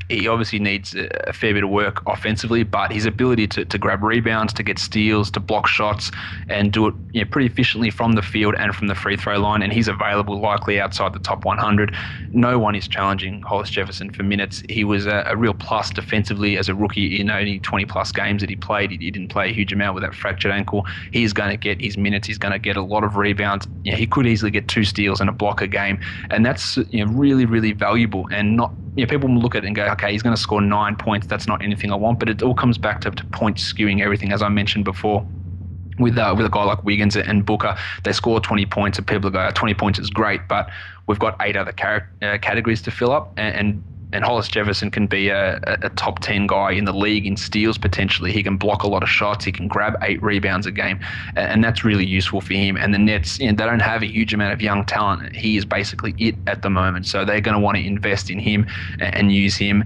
He obviously needs a fair bit of work offensively, but his ability to grab rebounds, to get steals, to block shots, and do it pretty efficiently from the field and from the free throw line, and he's available likely outside the top 100. No one is challenging Hollis-Jefferson for minutes. He was a real plus defensively as a rookie in only 20-plus games that he played. He didn't play a huge amount with that fractured ankle. He's going to get his minutes. He's going to get a lot of rebounds. He could easily get 2 steals and a block a game, and that's really valuable. And not people will look at it and go, okay, he's going to score 9 points. That's not anything I want. But it all comes back to points skewing everything, as I mentioned before. With a guy like Wiggins and Booker, they score 20 points, and people go, 20 points is great, but we've got 8 other categories to fill up, and Hollis-Jefferson can be a top 10 guy in the league in steals potentially. He can block a lot of shots. He can grab 8 rebounds a game, and that's really useful for him. And the Nets, they don't have a huge amount of young talent. He is basically it at the moment, so they're going to want to invest in him and use him.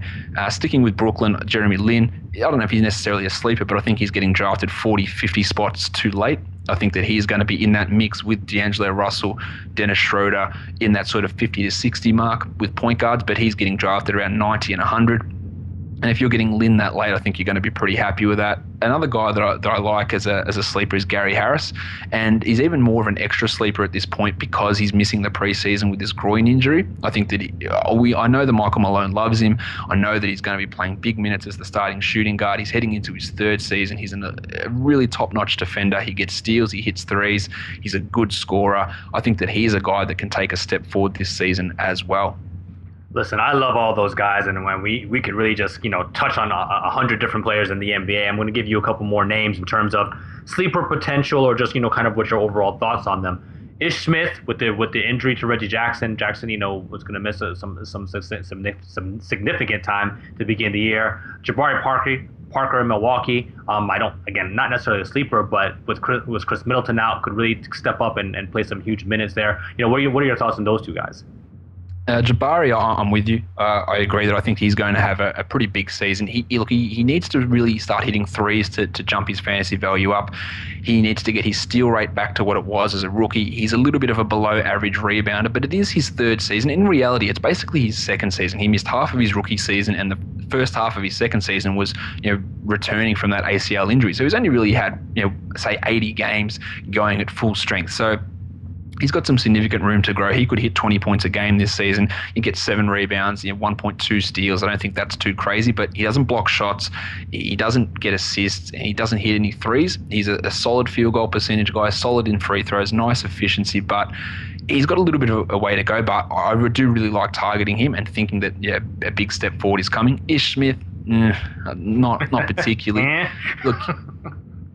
Sticking with Brooklyn, Jeremy Lin, I don't know if he's necessarily a sleeper, but I think he's getting drafted 40, 50 spots too late. I think that he's going to be in that mix with D'Angelo Russell, Dennis Schroeder, in that sort of 50 to 60 mark with point guards, but he's getting drafted around 90 and 100. And if you're getting Lin that late, I think you're going to be pretty happy with that. Another guy that I like as a sleeper is Gary Harris, and he's even more of an extra sleeper at this point because he's missing the preseason with his groin injury. I think that I know that Michael Malone loves him. I know that he's going to be playing big minutes as the starting shooting guard. He's heading into his 3rd season. He's a really top-notch defender. He gets steals. He hits threes. He's a good scorer. I think that he's a guy that can take a step forward this season as well. Listen, I love all those guys, and when we could really just touch on 100 different players in the NBA. I'm going to give you a couple more names in terms of sleeper potential, or just kind of what your overall thoughts on them. Ish Smith with the injury to Reggie Jackson. Jackson, was going to miss some significant time to begin the year. Jabari Parker in Milwaukee. Not necessarily a sleeper, but with Chris Middleton out, could really step up and play some huge minutes there. What are your thoughts on those two guys? Jabari, I'm with you. I agree that I think he's going to have a pretty big season. He needs to really start hitting threes to jump his fantasy value up. He needs to get his steal rate back to what it was as a rookie. He's a little bit of a below average rebounder, but it is his third season. In reality, it's basically his second season. He missed half of his rookie season, and the first half of his second season was, returning from that ACL injury. So he's only really had, say 80 games going at full strength. So he's got some significant room to grow. He could hit 20 points a game this season. He gets 7 rebounds, 1.2 steals. I don't think that's too crazy, but he doesn't block shots. He doesn't get assists, and he doesn't hit any threes. He's a solid field goal percentage guy, solid in free throws, nice efficiency, but he's got a little bit of a way to go. But I do really like targeting him and thinking that, a big step forward is coming. Ish Smith, not particularly. Look,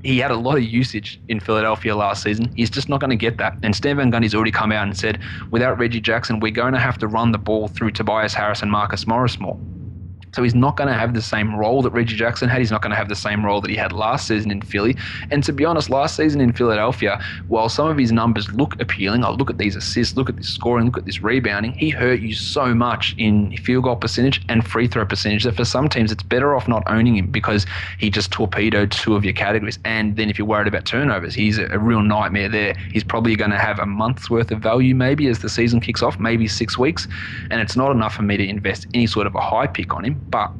he had a lot of usage in Philadelphia last season. He's just not going to get that. And Stan Van Gundy's already come out and said, without Reggie Jackson, we're going to have to run the ball through Tobias Harris and Marcus Morris more. So he's not going to have the same role that Reggie Jackson had. He's not going to have the same role that he had last season in Philly. And to be honest, last season in Philadelphia, while some of his numbers look appealing, look at these assists, look at this scoring, look at this rebounding, he hurt you so much in field goal percentage and free throw percentage that for some teams it's better off not owning him because he just torpedoed 2 of your categories. And then if you're worried about turnovers, he's a real nightmare there. He's probably going to have a month's worth of value maybe as the season kicks off, maybe 6 weeks. And it's not enough for me to invest any sort of a high pick on him. But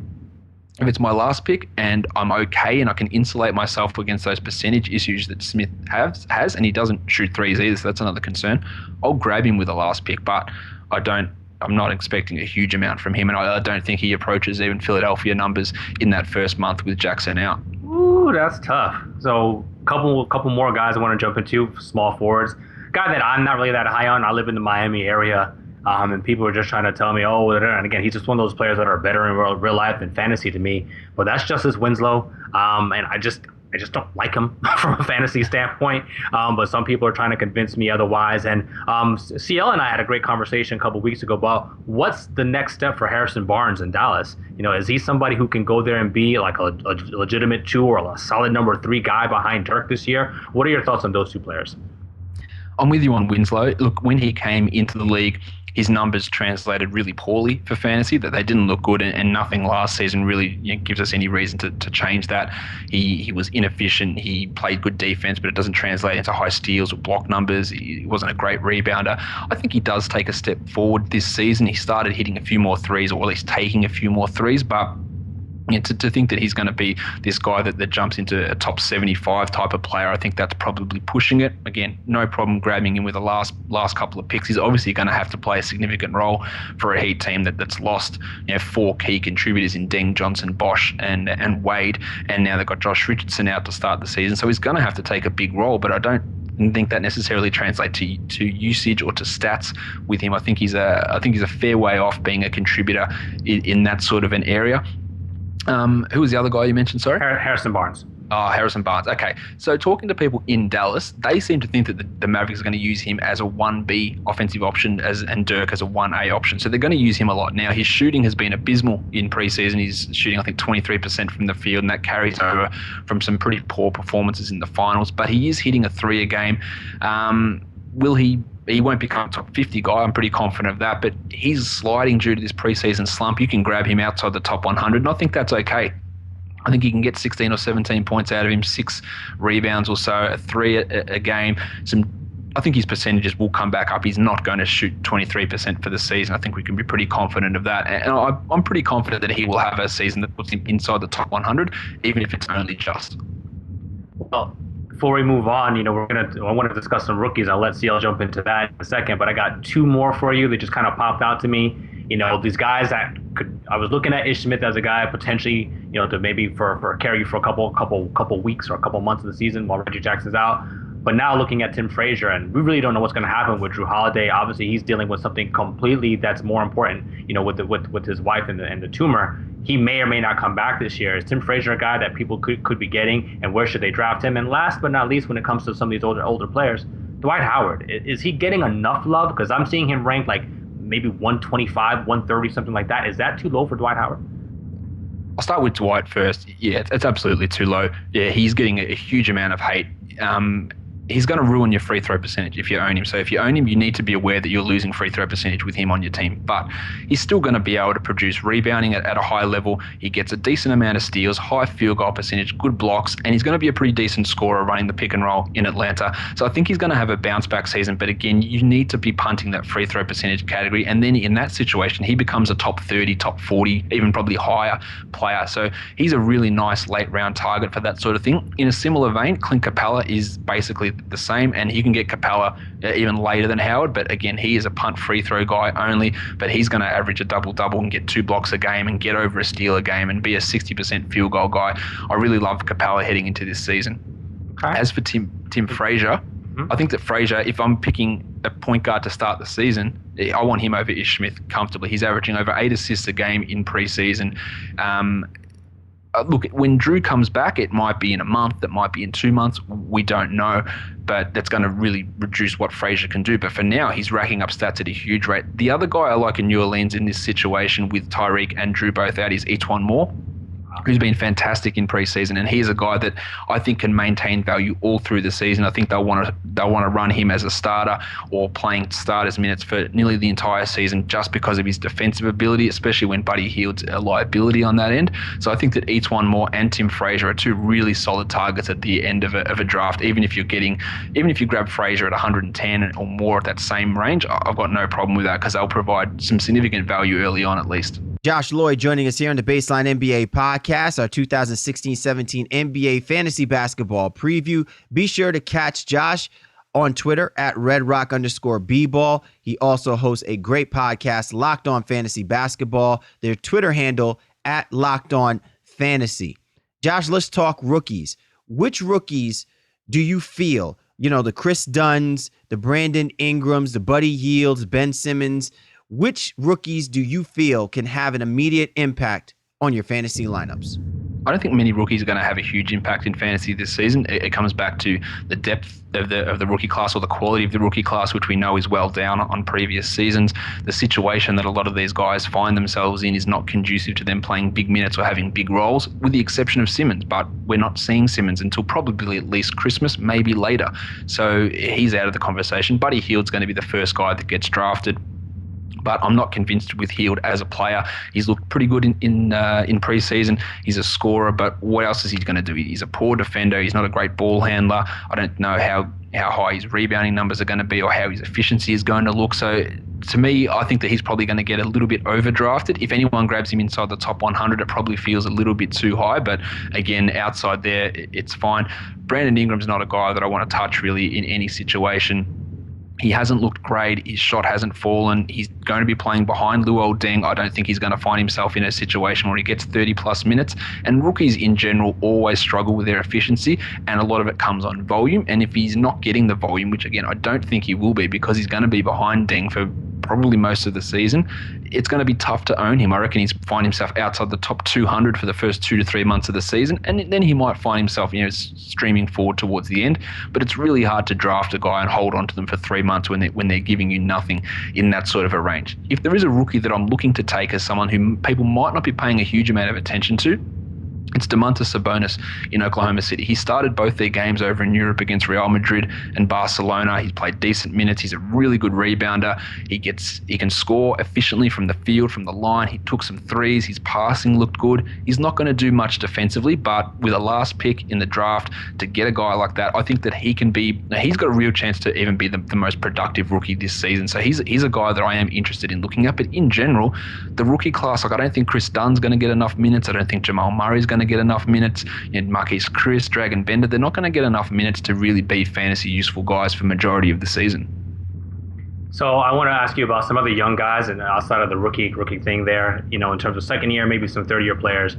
if it's my last pick and I'm okay and I can insulate myself against those percentage issues that Smith has, and he doesn't shoot threes either, so that's another concern, I'll grab him with the last pick. But I'm not expecting a huge amount from him, and I don't think he approaches even Philadelphia numbers in that first month with Jackson out. Ooh, that's tough. So couple more guys I want to jump into, small forwards. Guy that I'm not really that high on. I live in the Miami area. And people are just trying to tell me, and again, he's just one of those players that are better in real life than fantasy to me. But that's Justice Winslow, and I just don't like him from a fantasy standpoint. But some people are trying to convince me otherwise. And CL and I had a great conversation a couple weeks ago about what's the next step for Harrison Barnes in Dallas. Is he somebody who can go there and be like a legitimate 2 or a solid number 3 guy behind Dirk this year? What are your thoughts on those 2 players? I'm with you on Winslow. Look, when he came into the league, his numbers translated really poorly for fantasy, that they didn't look good, and nothing last season really gives us any reason to change that. He was inefficient. He played good defense, but it doesn't translate into high steals or block numbers. He wasn't a great rebounder. I think he does take a step forward this season. He started hitting a few more threes, or at least taking a few more threes, but to think that he's going to be this guy that jumps into a top 75 type of player, I think that's probably pushing it. Again, no problem grabbing him with the last couple of picks. He's obviously going to have to play a significant role for a Heat team that's lost 4 key contributors in Deng, Johnson, Bosch, and Wade, and now they've got Josh Richardson out to start the season. So he's going to have to take a big role, but I don't think that necessarily translates to usage or to stats with him. I think he's a fair way off being a contributor in that sort of an area. Who was the other guy you mentioned, sorry? Harrison Barnes. Oh, Harrison Barnes. Okay. So talking to people in Dallas, they seem to think that the Mavericks are going to use him as a 1B offensive option and Dirk as a 1A option. So they're going to use him a lot. Now, his shooting has been abysmal in preseason. He's shooting, I think, 23% from the field, and that carries over from some pretty poor performances in the finals. But he is hitting a 3 a game. He won't become a top 50 guy. I'm pretty confident of that, but he's sliding due to this preseason slump. You can grab him outside the top 100, and I think that's okay. I think you can get 16 or 17 points out of him, 6 rebounds or so, a 3 a game. I think his percentages will come back up. He's not going to shoot 23% for the season. I think we can be pretty confident of that. And I'm pretty confident that he will have a season that puts him inside the top 100, even if it's only just. Well, before we move on, I want to discuss some rookies. I'll let CL jump into that in a second, but I got 2 more for you that just kind of popped out to me. These guys that I was looking at Ish Smith as a guy potentially, to maybe for carry you for a couple weeks or a couple months of the season while Reggie Jackson's out. But now looking at Tim Frazier, and we really don't know what's going to happen with Drew Holiday. Obviously, he's dealing with something completely that's more important, with his wife and the tumor. He may or may not come back this year. Is Tim Frazier a guy that people could be getting, and where should they draft him? And last but not least, when it comes to some of these older players, Dwight Howard. Is he getting enough love? Because I'm seeing him ranked like maybe 125, 130, something like that. Is that too low for Dwight Howard? I'll start with Dwight first. Yeah, it's absolutely too low. Yeah, he's getting a huge amount of hate. he's going to ruin your free throw percentage if you own him. So if you own him, you need to be aware that you're losing free throw percentage with him on your team. But he's still going to be able to produce rebounding at a high level. He gets a decent amount of steals, high field goal percentage, good blocks, and he's going to be a pretty decent scorer running the pick and roll in Atlanta. So I think he's going to have a bounce back season. But again, you need to be punting that free throw percentage category. And then in that situation, he becomes a top 30, top 40, even probably higher player. So he's a really nice late round target for that sort of thing. In a similar vein, Clint Capella is basically the same, and you can get Capella even later than Howard, but again, he is a punt free throw guy only, but he's going to average a double-double and get 2 blocks a game and get over a steal a game and be a 60% field goal guy. I really love Capella heading into this season. Okay. As for Tim Frazier, I think that Frazier, if I'm picking a point guard to start the season, I want him over Ish Smith comfortably. He's averaging over 8 assists a game in preseason. Look, when Drew comes back, it might be in a month, it might be in 2 months, we don't know, but that's going to really reduce what Frazier can do. But for now, he's racking up stats at a huge rate. The other guy I like in New Orleans in this situation with Tyreek and Drew both out is Etuan Moore, who's been fantastic in preseason, and he's a guy that I think can maintain value all through the season. I think they'll want to run him as a starter or playing starters minutes for nearly the entire season just because of his defensive ability, especially when Buddy Hield's a liability on that end. So I think that Etuan Moore and Tim Frazier are 2 really solid targets at the end of a draft. Even if you grab Frazier at 110 or more at that same range, I've got no problem with that because they'll provide some significant value early on at least. Josh Lloyd joining us here on the Baseline NBA podcast, our 2016-17 NBA fantasy basketball preview. Be sure to catch Josh on Twitter at RedRock_bball. He also hosts a great podcast, Locked On Fantasy Basketball. Their Twitter handle at Locked On Fantasy. Josh, let's talk rookies. Which rookies do you feel, the Chris Dunns, the Brandon Ingrams, the Buddy Hields, Ben Simmons, which rookies do you feel can have an immediate impact on your fantasy lineups? I don't think many rookies are going to have a huge impact in fantasy this season. It comes back to the depth of the rookie class or the quality of the rookie class, which we know is well down on previous seasons. The situation that a lot of these guys find themselves in is not conducive to them playing big minutes or having big roles, with the exception of Simmons. But we're not seeing Simmons until probably at least Christmas, maybe later. So he's out of the conversation. Buddy Hield's going to be the first guy that gets drafted. But I'm not convinced with Hield as a player. He's looked pretty good in preseason. He's a scorer, but what else is he going to do? He's a poor defender. He's not a great ball handler. I don't know how high his rebounding numbers are going to be or how his efficiency is going to look. So to me, I think that he's probably going to get a little bit overdrafted. If anyone grabs him inside the top 100, it probably feels a little bit too high. But again, outside there, it's fine. Brandon Ingram's not a guy that I want to touch really in any situation. He hasn't looked great. His shot hasn't fallen. He's going to be playing behind Luol Deng. I don't think he's going to find himself in a situation where he gets 30-plus minutes. And rookies in general always struggle with their efficiency, and a lot of it comes on volume. And if he's not getting the volume, which again, I don't think he will be because he's going to be behind Deng for probably most of the season, it's going to be tough to own him. I reckon he's find himself outside the top 200 for the first 2 to 3 months of the season, and then he might find himself, streaming forward towards the end. But it's really hard to draft a guy and hold on to them for 3 months when they're giving you nothing in that sort of a range. If there is a rookie that I'm looking to take as someone who people might not be paying a huge amount of attention to, it's Domantas Sabonis in Oklahoma City. He started both their games over in Europe against Real Madrid and Barcelona. He's played decent minutes. He's a really good rebounder. He can score efficiently from the field, from the line. He took some threes. His passing looked good. He's not going to do much defensively, but with a last pick in the draft, to get a guy like that, I think that he's got a real chance to even be the most productive rookie this season. So he's a guy that I am interested in looking at. But in general, the rookie class, I don't think Chris Dunn's going to get enough minutes. I don't think Jamal Murray's going to get enough minutes. Marquise Chris, Dragon Bender, they're not going to get enough minutes to really be fantasy useful guys for majority of the season. So I want to ask you about some other young guys and outside of the rookie thing there, in terms of second year, maybe some third year players.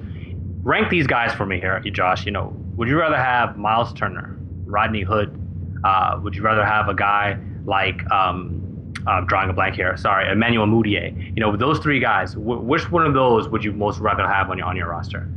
Rank these guys for me here, Josh. Would you rather have Miles Turner, Rodney Hood? Would you rather have a guy like drawing a blank here. Sorry, Emmanuel Mudiay. Those 3 guys, which one of those would you most rather have on your roster?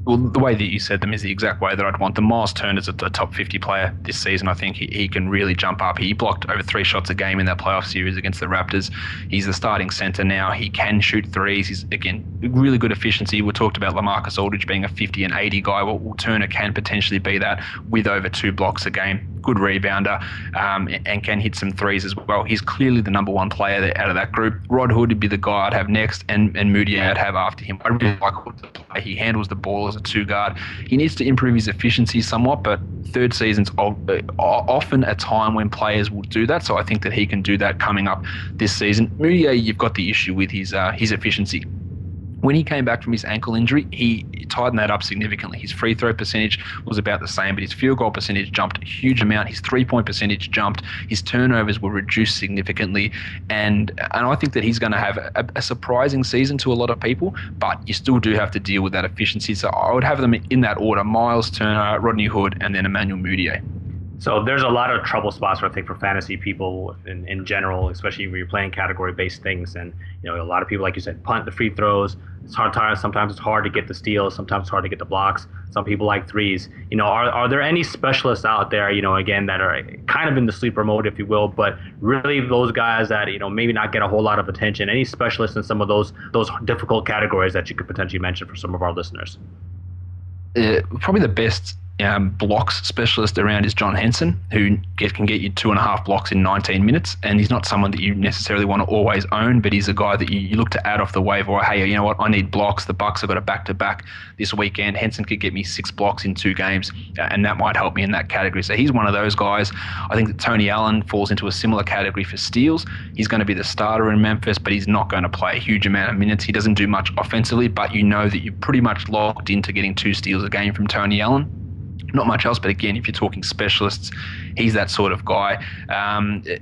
Well, the way that you said them is the exact way that I'd want them. Miles Turner's a top 50 player this season. I think he can really jump up. He blocked over 3 shots a game in that playoff series against the Raptors. He's the starting center now. He can shoot threes. He's, again, really good efficiency. We talked about LaMarcus Aldridge being a 50 and 80 guy. Well, Turner can potentially be that with over 2 blocks a game. good rebounder, and can hit some threes as well. He's clearly the number one player out of that group. Rod Hood would be the guy I'd have next, and Moody I'd have after him. I really like Hood to play. He handles the ball as a two-guard. He needs to improve his efficiency somewhat, but third season's often a time when players will do that, so I think that he can do that coming up this season. Moody, you've got the issue with his efficiency. When he came back from his ankle injury, he tightened that up significantly. His free throw percentage was about the same, but his field goal percentage jumped a huge amount. His three-point percentage jumped. His turnovers were reduced significantly. And I think that he's going to have a surprising season to a lot of people, but you still do have to deal with that efficiency. So I would have them in that order: Miles Turner, Rodney Hood, and then Emmanuel Mudiay. So there's a lot of trouble spots, I think, for fantasy people in general, especially when you're playing category-based things. And, a lot of people, like you said, punt the free throws. It's hard. Sometimes it's hard to get the steals. Sometimes it's hard to get the blocks. Some people like threes. Are there any specialists out there, again, that are kind of in the sleeper mode, if you will, but really those guys that, maybe not get a whole lot of attention? Any specialists in some of those difficult categories that you could potentially mention for some of our listeners? Probably the best blocks specialist around is John Henson, who can get you 2.5 blocks in 19 minutes. And he's not someone that you necessarily want to always own, but he's a guy that you look to add off the waiver. Or, hey, you know what? I need blocks. The Bucks have got a back-to-back this weekend. Henson could get me 6 blocks in 2 games, and that might help me in that category. So he's one of those guys. I think that Tony Allen falls into a similar category for steals. He's going to be the starter in Memphis, but he's not going to play a huge amount of minutes. He doesn't do much offensively, but that you're pretty much locked into getting 2 steals a game from Tony Allen. Not much else, but again, if you're talking specialists, he's that sort of guy.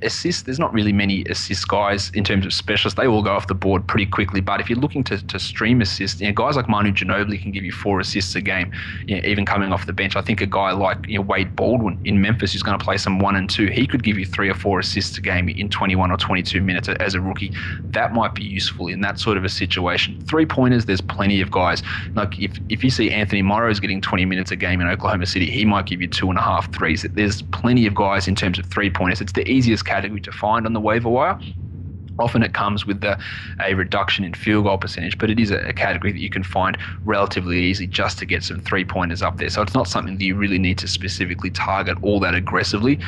Assists, there's not really many assist guys in terms of specialists. They all go off the board pretty quickly, but if you're looking to stream assists, guys like Manu Ginobili can give you 4 assists a game, even coming off the bench. I think a guy like Wade Baldwin in Memphis, who's going to play some 1 and 2, he could give you 3 or 4 assists a game in 21 or 22 minutes as a rookie. That might be useful in that sort of a situation. 3-pointers, there's plenty of guys. Like if you see Anthony Morrow's getting 20 minutes a game in Oklahoma City, he might give you 2.5 threes. There's plenty of guys in terms of 3-pointers. It's the easiest category to find on the waiver wire. Often it comes with a reduction in field goal percentage, but it is a category that you can find relatively easy just to get some 3-pointers up there. So it's not something that you really need to specifically target all that aggressively,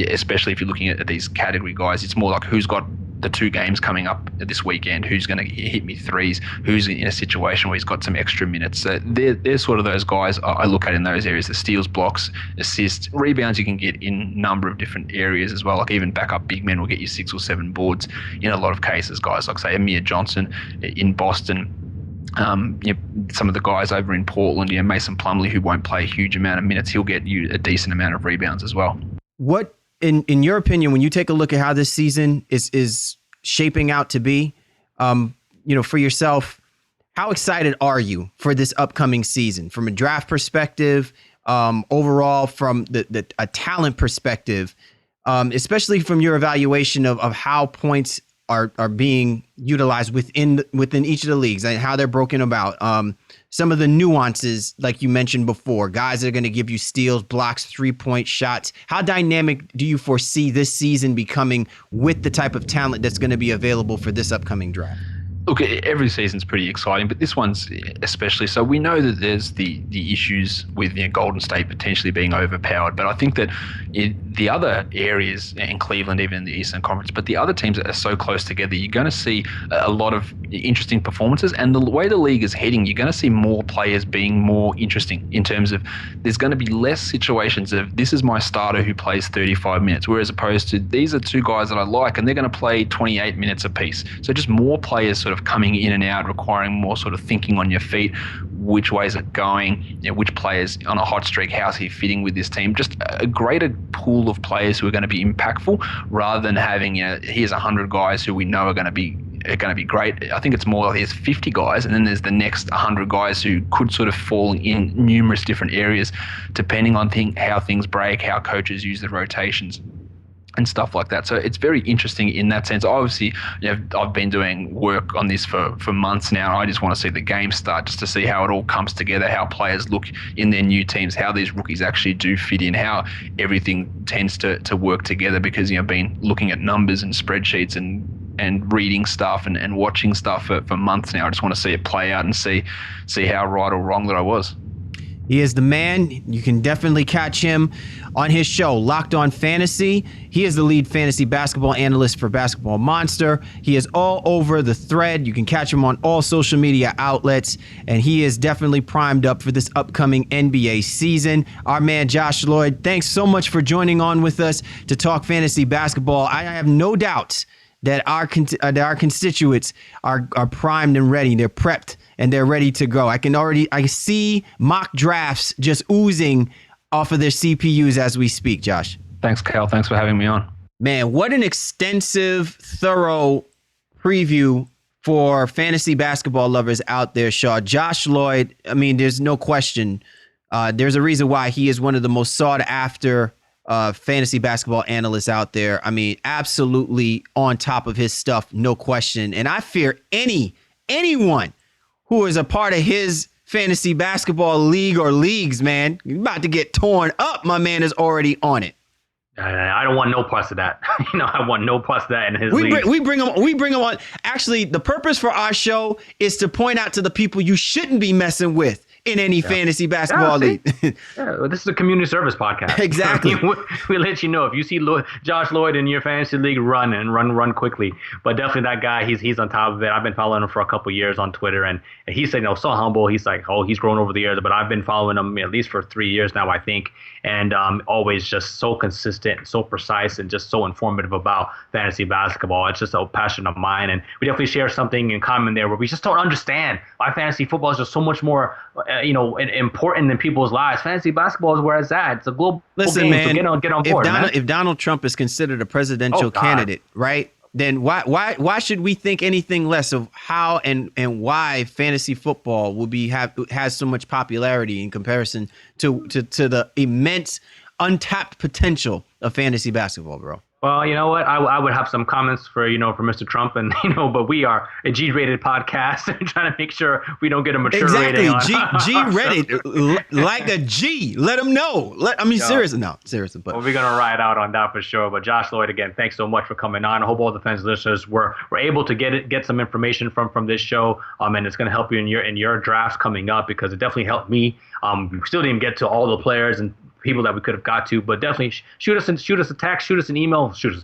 especially if you're looking at these category guys. It's more like who's got the 2 games coming up this weekend, who's going to hit me threes, who's in a situation where he's got some extra minutes. So they're sort of those guys I look at in those areas: the steals, blocks, assists, rebounds. You can get in a number of different areas as well. Like even backup big men will get you 6 or 7 boards in a lot of cases. Guys like, say, Amir Johnson in Boston. Some of the guys over in Portland, Mason Plumlee, who won't play a huge amount of minutes, he'll get you a decent amount of rebounds as well. What, in your opinion, when you take a look at how this season is shaping out to be, for yourself, how excited are you for this upcoming season from a draft perspective, overall from a talent perspective, especially from your evaluation of how points are being utilized within each of the leagues and how they're broken about. Some of the nuances, like you mentioned before, guys that are going to give you steals, blocks, 3-point shots. How dynamic do you foresee this season becoming with the type of talent that's going to be available for this upcoming draft? Look, every season's pretty exciting, but this one's especially so. We know that there's the issues with Golden State potentially being overpowered, but I think that the other areas in Cleveland, even in the Eastern Conference, but the other teams that are so close together, you're going to see a lot of interesting performances. And the way the league is heading, you're going to see more players being more interesting in terms of there's going to be less situations of this is my starter who plays 35 minutes, whereas opposed to these are 2 guys that I like and they're going to play 28 minutes apiece. So just more players sort of coming in and out, requiring more sort of thinking on your feet, which ways are going, which players on a hot streak, how's he fitting with this team? Just a greater pool of players who are going to be impactful rather than having, here's 100 guys who we know are going to be great. I think it's more like there's 50 guys and then there's the next 100 guys who could sort of fall in numerous different areas depending on how things break, how coaches use the rotations and stuff like that. So it's very interesting in that sense. Obviously, I've been doing work on this for months now. I just want to see the game start just to see how it all comes together, how players look in their new teams, how these rookies actually do fit in, how everything tends to work together because, I've been looking at numbers and spreadsheets and reading stuff and watching stuff for months now. I just want to see it play out and see how right or wrong that I was. He is the man. You can definitely catch him on his show, Locked On Fantasy. He is the lead fantasy basketball analyst for Basketball Monster. He is all over the thread. You can catch him on all social media outlets, and he is definitely primed up for this upcoming NBA season. Our man Josh Lloyd, thanks so much for joining on with us to talk fantasy basketball. I have no doubts that our constituents are primed and ready. They're prepped and they're ready to go. I see mock drafts just oozing off of their CPUs as we speak, Josh. Thanks, Cal. Thanks for having me on. Man, what an extensive, thorough preview for fantasy basketball lovers out there, Shaw. Josh Lloyd, I mean, there's no question. There's a reason why he is one of the most sought after fantasy basketball analysts out there. I mean, absolutely on top of his stuff, no question. And I fear anyone who is a part of his fantasy basketball league or leagues, man, you're about to get torn up. My man is already on it. I don't want no parts of that. I want no parts of that in his league. We bring him on. Actually, the purpose for our show is to point out to the people you shouldn't be messing with in any fantasy basketball league. This is a community service podcast. Exactly. We let you know if you see Josh Lloyd in your fantasy league, run quickly. But definitely that guy, he's on top of it. I've been following him for a couple years on Twitter, and he's saying, so humble. He's like, he's grown over the years, but I've been following him at least for 3 years now, I think, and always just so consistent, so precise, and just so informative about fantasy basketball. It's just a passion of mine, and we definitely share something in common there where we just don't understand why fantasy football is just so much more important in people's lives. Fantasy basketball is where it's at. It's a global game, man, so get on board. If Donald Trump is considered a presidential candidate, right? Then why should we think anything less of how and why fantasy football will has so much popularity in comparison to the immense untapped potential of fantasy basketball, bro? Well, you know what? I would have some comments for Mr. Trump, and but we are a G-rated podcast, and trying to make sure we don't get a mature rating on G-rated, like a G. Let them know. Seriously. But we're gonna ride out on that for sure. But Josh Lloyd, again, thanks so much for coming on. I hope all the fans listeners were able to get some information from this show, and it's gonna help you in your drafts coming up, because it definitely helped me. We still didn't get to all the players and people that we could have got to, but definitely shoot us a text, shoot us an email, shoot us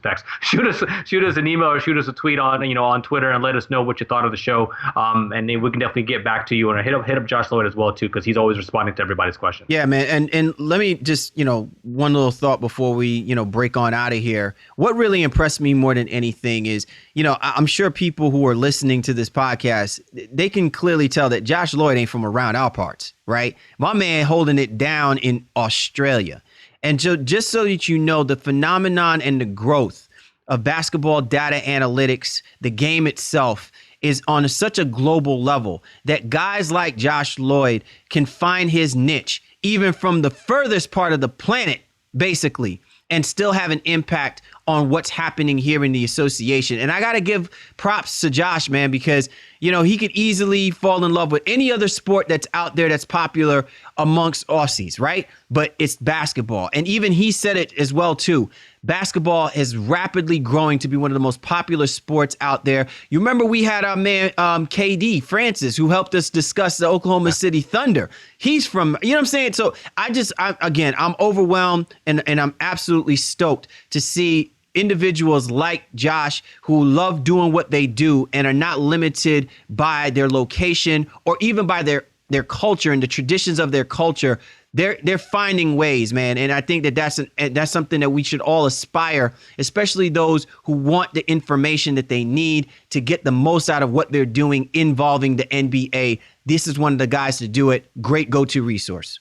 an email, or shoot us a tweet on Twitter, and let us know what you thought of the show. And then we can definitely get back to you, and hit up Josh Lloyd as well too, because he's always responding to everybody's questions. Yeah, man. And let me just one little thought before we break on out of here. What really impressed me more than anything is I'm sure people who are listening to this podcast, they can clearly tell that Josh Lloyd ain't from around our parts. Right? My man holding it down in Australia. And just so that you know, the phenomenon and the growth of basketball data analytics, the game itself, is on such a global level that guys like Josh Lloyd can find his niche, even from the furthest part of the planet, basically, and still have an impact on what's happening here in the association. And I got to give props to Josh, man, because, he could easily fall in love with any other sport that's out there that's popular amongst Aussies, right? But it's basketball. And even he said it as well, too. Basketball is rapidly growing to be one of the most popular sports out there. You remember we had our man, KD Francis, who helped us discuss the Oklahoma City Thunder. He's from, you know what I'm saying? So I'm overwhelmed and I'm absolutely stoked to see individuals like Josh who love doing what they do and are not limited by their location or even by their culture and the traditions of their culture. They're finding ways, man. And I think that's something that we should all aspire, especially those who want the information that they need to get the most out of what they're doing involving the NBA. This is one of the guys to do it. Great go-to resource.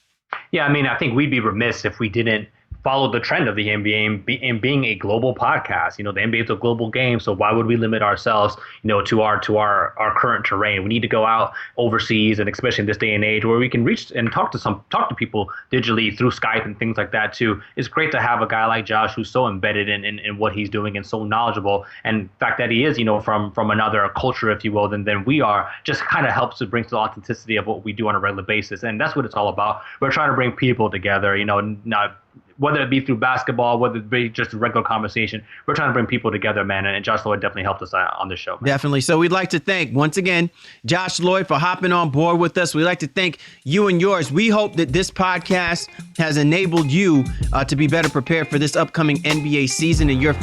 Yeah, I think we'd be remiss if we didn't follow the trend of the NBA and being a global podcast. The NBA is a global game, so why would we limit ourselves, to our current terrain? We need to go out overseas, and especially in this day and age where we can reach and talk to people digitally through Skype and things like that too. It's great to have a guy like Josh who's so embedded in what he's doing and so knowledgeable. And the fact that he is, from another culture, if you will, than we are, just kind of helps to bring the authenticity of what we do on a regular basis. And that's what it's all about. We're trying to bring people together, not whether it be through basketball, whether it be just a regular conversation. We're trying to bring people together, man. And Josh Lloyd definitely helped us on this show, man. Definitely. So we'd like to thank, once again, Josh Lloyd for hopping on board with us. We'd like to thank you and yours. We hope that this podcast has enabled you to be better prepared for this upcoming NBA season and your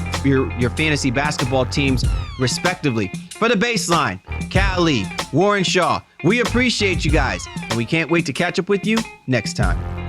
fantasy basketball teams, respectively. For the Baseline, Cali, Warren Shaw, we appreciate you guys, and we can't wait to catch up with you next time.